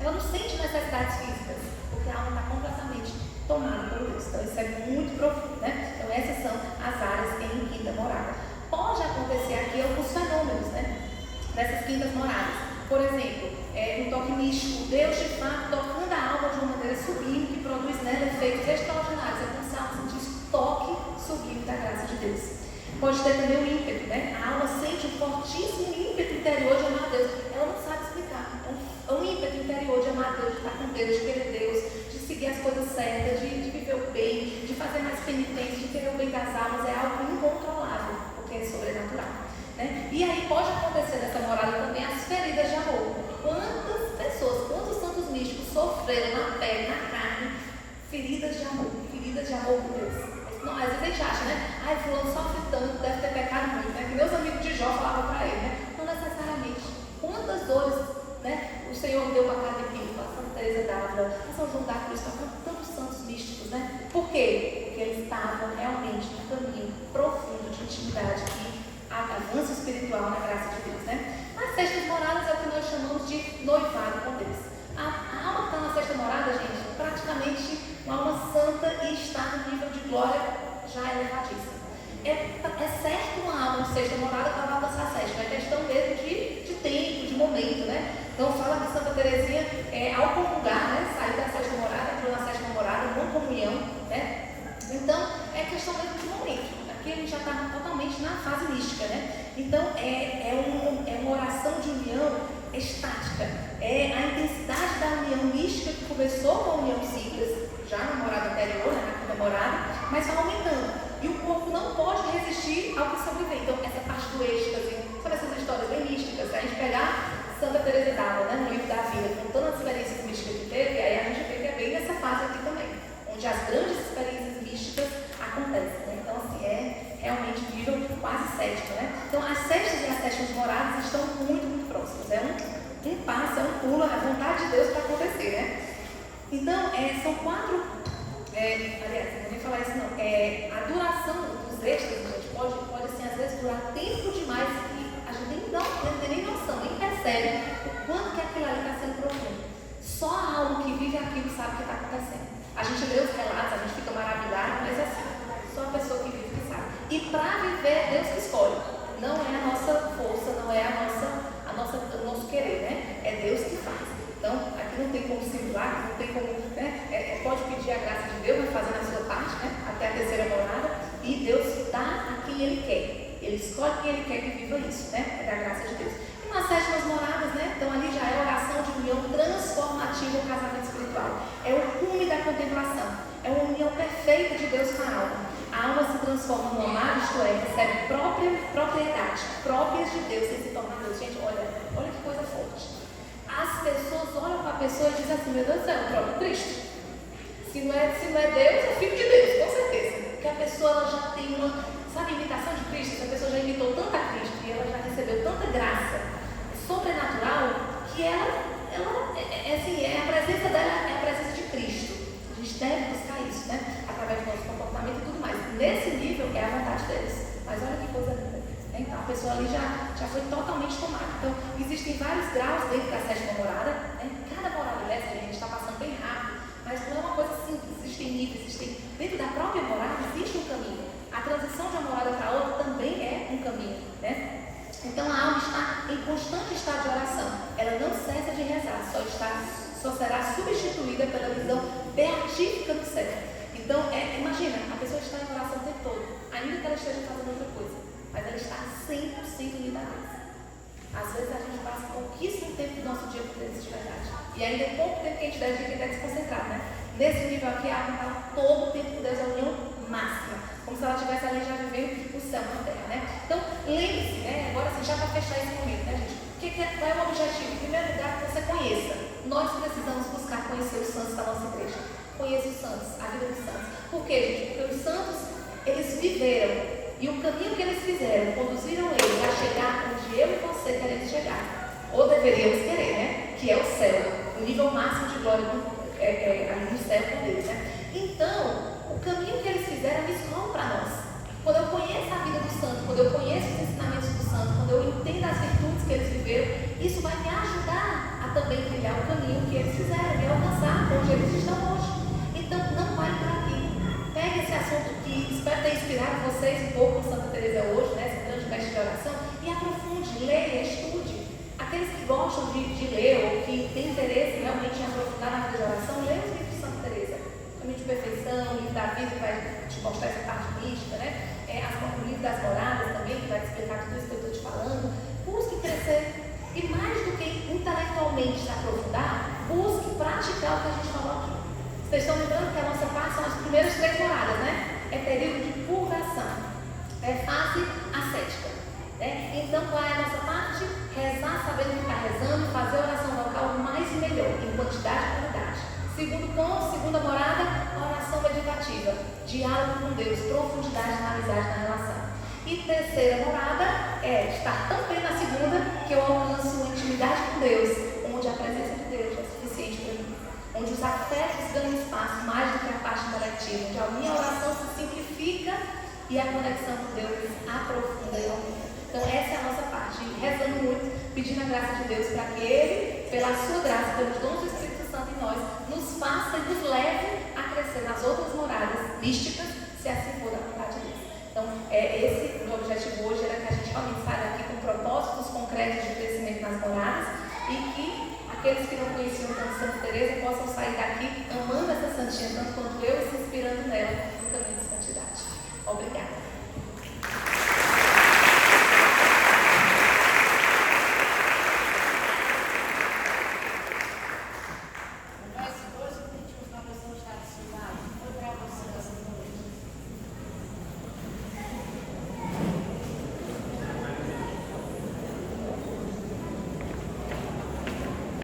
Ela não sente necessidades físicas, porque a alma está completamente tomada por Deus. Então isso é muito profundo, né? Então essas são as áreas em quinta morada. Pode acontecer aqui alguns fenômenos, né, dessas quintas moradas. Por exemplo, um toque místico, Deus de fato tocando a alma de uma maneira sublime, que produz nela efeitos extraordinários. É como se a alma sentisse toque sublime da graça de Deus. Pode ter também um ímpeto, né? A alma sente um fortíssimo ímpeto interior de amar Deus. Ela não sabe explicar. É um ímpeto interior de amar Deus, de estar com Deus, de querer Deus, de seguir as coisas certas, de viver o bem, de fazer mais penitência, de querer o bem das almas. É algo incontrolável, porque é sobrenatural, né? E aí pode acontecer nessa morada também as feridas de amor. Quantas pessoas, quantos santos místicos sofreram na pele, na carne, feridas de amor por Deus? Não, às vezes a gente acha, né? Ai, fulano sofre tanto, deve ter pecado muito, né? Que meus amigos de Jó falavam para ele, né? Não necessariamente. Quantas dores, né, o Senhor deu para cada filho, para Santa Teresa d'Ávila, para São João da Cruz, para tantos santos místicos, né? Por quê? Porque eles estavam realmente num caminho profundo de intimidade e avanço espiritual na graça de Deus, né? As sextas moradas é o que nós chamamos de noivado com Deus. A alma que está na sexta morada, gente, praticamente uma alma santa e está no nível de glória já elevadíssimo. É certo uma alma de sexta morada que ela vai alcançar a sétima, é questão mesmo de tempo, de momento, né? Então fala que Santa Teresinha, ao comungar, né, saiu da sexta morada, entrou na sétima morada, uma comunhão, né? Então é questão mesmo de momento. Aqui a gente já está totalmente na fase mística, né? Então é uma oração de união estática. É a intensidade da união mística que começou com a união psíquica, já na morada anterior, né, na quinta morada, mas vai aumentando. E o corpo não pode resistir ao que sobreviver. Então, essa parte do êxtase, sabe essas histórias bem místicas? Se a gente pegar Santa Teresa d'Ávila, né, no livro da vida, contando as experiências místicas que teve, aí a gente vê que é bem nessa fase aqui também, onde as grandes experiências místicas acontecem, né? Então, assim, é realmente nível quase sétimo, né? Então, as sextas e as sétimas moradas estão muito, muito próximas. É um passo, é um pulo, a vontade de Deus para acontecer, né? Então, são quatro, aliás, não vou nem falar isso não, a duração dos êxtases, gente, pode assim, às vezes durar tempo demais e a gente não tem nem noção, nem percebe o quanto que aquilo ali está sendo profundo. Só a alma que vive aquilo sabe o que está acontecendo. A gente lê os relatos, a gente fica maravilhado, mas assim, só a pessoa que vive que sabe. E para viver é Deus que escolhe, não é a nossa força, não é o nosso querer, né? É Deus que faz. Então, aqui não tem como simular, não tem como, né? Pode pedir a graça de Deus, mas fazendo a sua parte, né? Até a terceira morada, e Deus dá a quem Ele quer. Ele escolhe quem Ele quer que viva isso, né? É da graça de Deus. E nas sétimas moradas, né? Então ali já é oração de união transformativa ao casamento espiritual. É o cume da contemplação. É uma união perfeita de Deus com a alma. A alma se transforma no amado, isto é, recebe propriedade, próprias de Deus e se torna Deus. Gente, olha que coisa forte. As pessoas olham para a pessoa e dizem assim, meu Deus do céu, é o próprio Cristo. Se não é Deus, é filho de Deus, com certeza. Porque a pessoa ela já tem uma, sabe, imitação de Cristo, a pessoa já imitou tanto a Cristo e ela já recebeu tanta graça sobrenatural que ela assim, a presença dela é a presença de Cristo. A gente deve buscar isso, né? Através do nosso comportamento e tudo mais. Nesse nível é a vontade deles. Mas olha que coisa linda. Então a pessoa ali já foi totalmente tomada. Então existem vários graus dentro da sétima morada, né? Cada morada dessa, a gente está passando bem rápido, mas não é uma coisa simples. Existem níveis, dentro da própria morada existe um caminho. A transição de uma morada para outra também é um caminho, né? Então a alma está em constante estado de oração. Ela não cessa de rezar, só será substituída pela visão beatífica do céu. Então, imagina, a pessoa está em oração o tempo todo, ainda que ela esteja fazendo outra coisa, mas ela está 100% unida a Deus. Às vezes a gente passa pouquíssimo tempo do nosso dia com Deus de verdade. E ainda é pouco tempo que a gente dedica e está desconcentrado, né? Nesse nível aqui, a alma está todo o tempo com Deus, é a união máxima. Como se ela estivesse ali já vivendo o céu na terra, né? Então, lembre-se, né? Agora assim, já para fechar esse momento, né, gente? Qual é o objetivo? Em primeiro lugar, que você conheça. Nós precisamos buscar conhecer os santos da nossa igreja. conheço os santos, a vida dos santos. Por quê, gente? Porque os santos, eles viveram, e o caminho que eles fizeram, conduziram eles a chegar onde eu e você queremos chegar. Ou deveríamos querer, né? Que é o céu, o nível máximo de glória ali no céu com Deus, né? Então, o caminho que eles fizeram é escola para nós. Quando eu conheço a vida do santo, quando eu conheço os ensinamentos do santo, quando eu entendo as virtudes que eles viveram, isso vai me ajudar a também trilhar o caminho que eles fizeram e alcançar onde eles estão hoje. Então, não pare por aqui. Pegue esse assunto que espero ter inspirado vocês um pouco com Santa Teresa hoje, né, esse grande mestre de oração, e aprofunde, leia, estude. Aqueles que gostam de ler ou que têm interesse realmente em aprofundar na vida de oração, leia os livros de Santa Teresa. Caminho de Perfeição, o livro da vida, que vai te mostrar essa parte mística, né? O livro das moradas também, que vai te explicar tudo isso que eu estou te falando. Busque crescer. E mais do que intelectualmente se aprofundar, busque praticar o que a gente falou aqui. Vocês estão lembrando que a nossa parte são as primeiras 3 moradas, né? É período de purgação. É fase ascética. Né? Então, qual é a nossa parte? Rezar sabendo que está rezando, fazer a oração vocal mais e melhor, em quantidade e qualidade. Segundo ponto, segunda morada, oração meditativa, diálogo com Deus, profundidade na amizade, na relação. E terceira morada é estar tão bem na segunda que eu alcanço uma intimidade com Deus, onde a presença de Deus é suficiente para mim, onde os afetos ganham espaço mais do que a parte intelectiva, onde a minha oração se simplifica e a conexão com Deus aprofunda e aumenta. Então essa é a nossa parte, rezando muito, pedindo a graça de Deus para que Ele, pela sua graça, pelos dons do Espírito Santo em nós, nos faça e nos leve a crescer nas outras moradas místicas, se assim for da vontade de Deus. Então, esse o meu objetivo hoje era que a gente realmente saia daqui com propósitos concretos de crescimento nas moradas e que aqueles que não conheciam tanto Santa Teresa possam sair daqui amando essa santinha tanto quanto eu e se inspirando nela no caminho de santidade. Obrigada.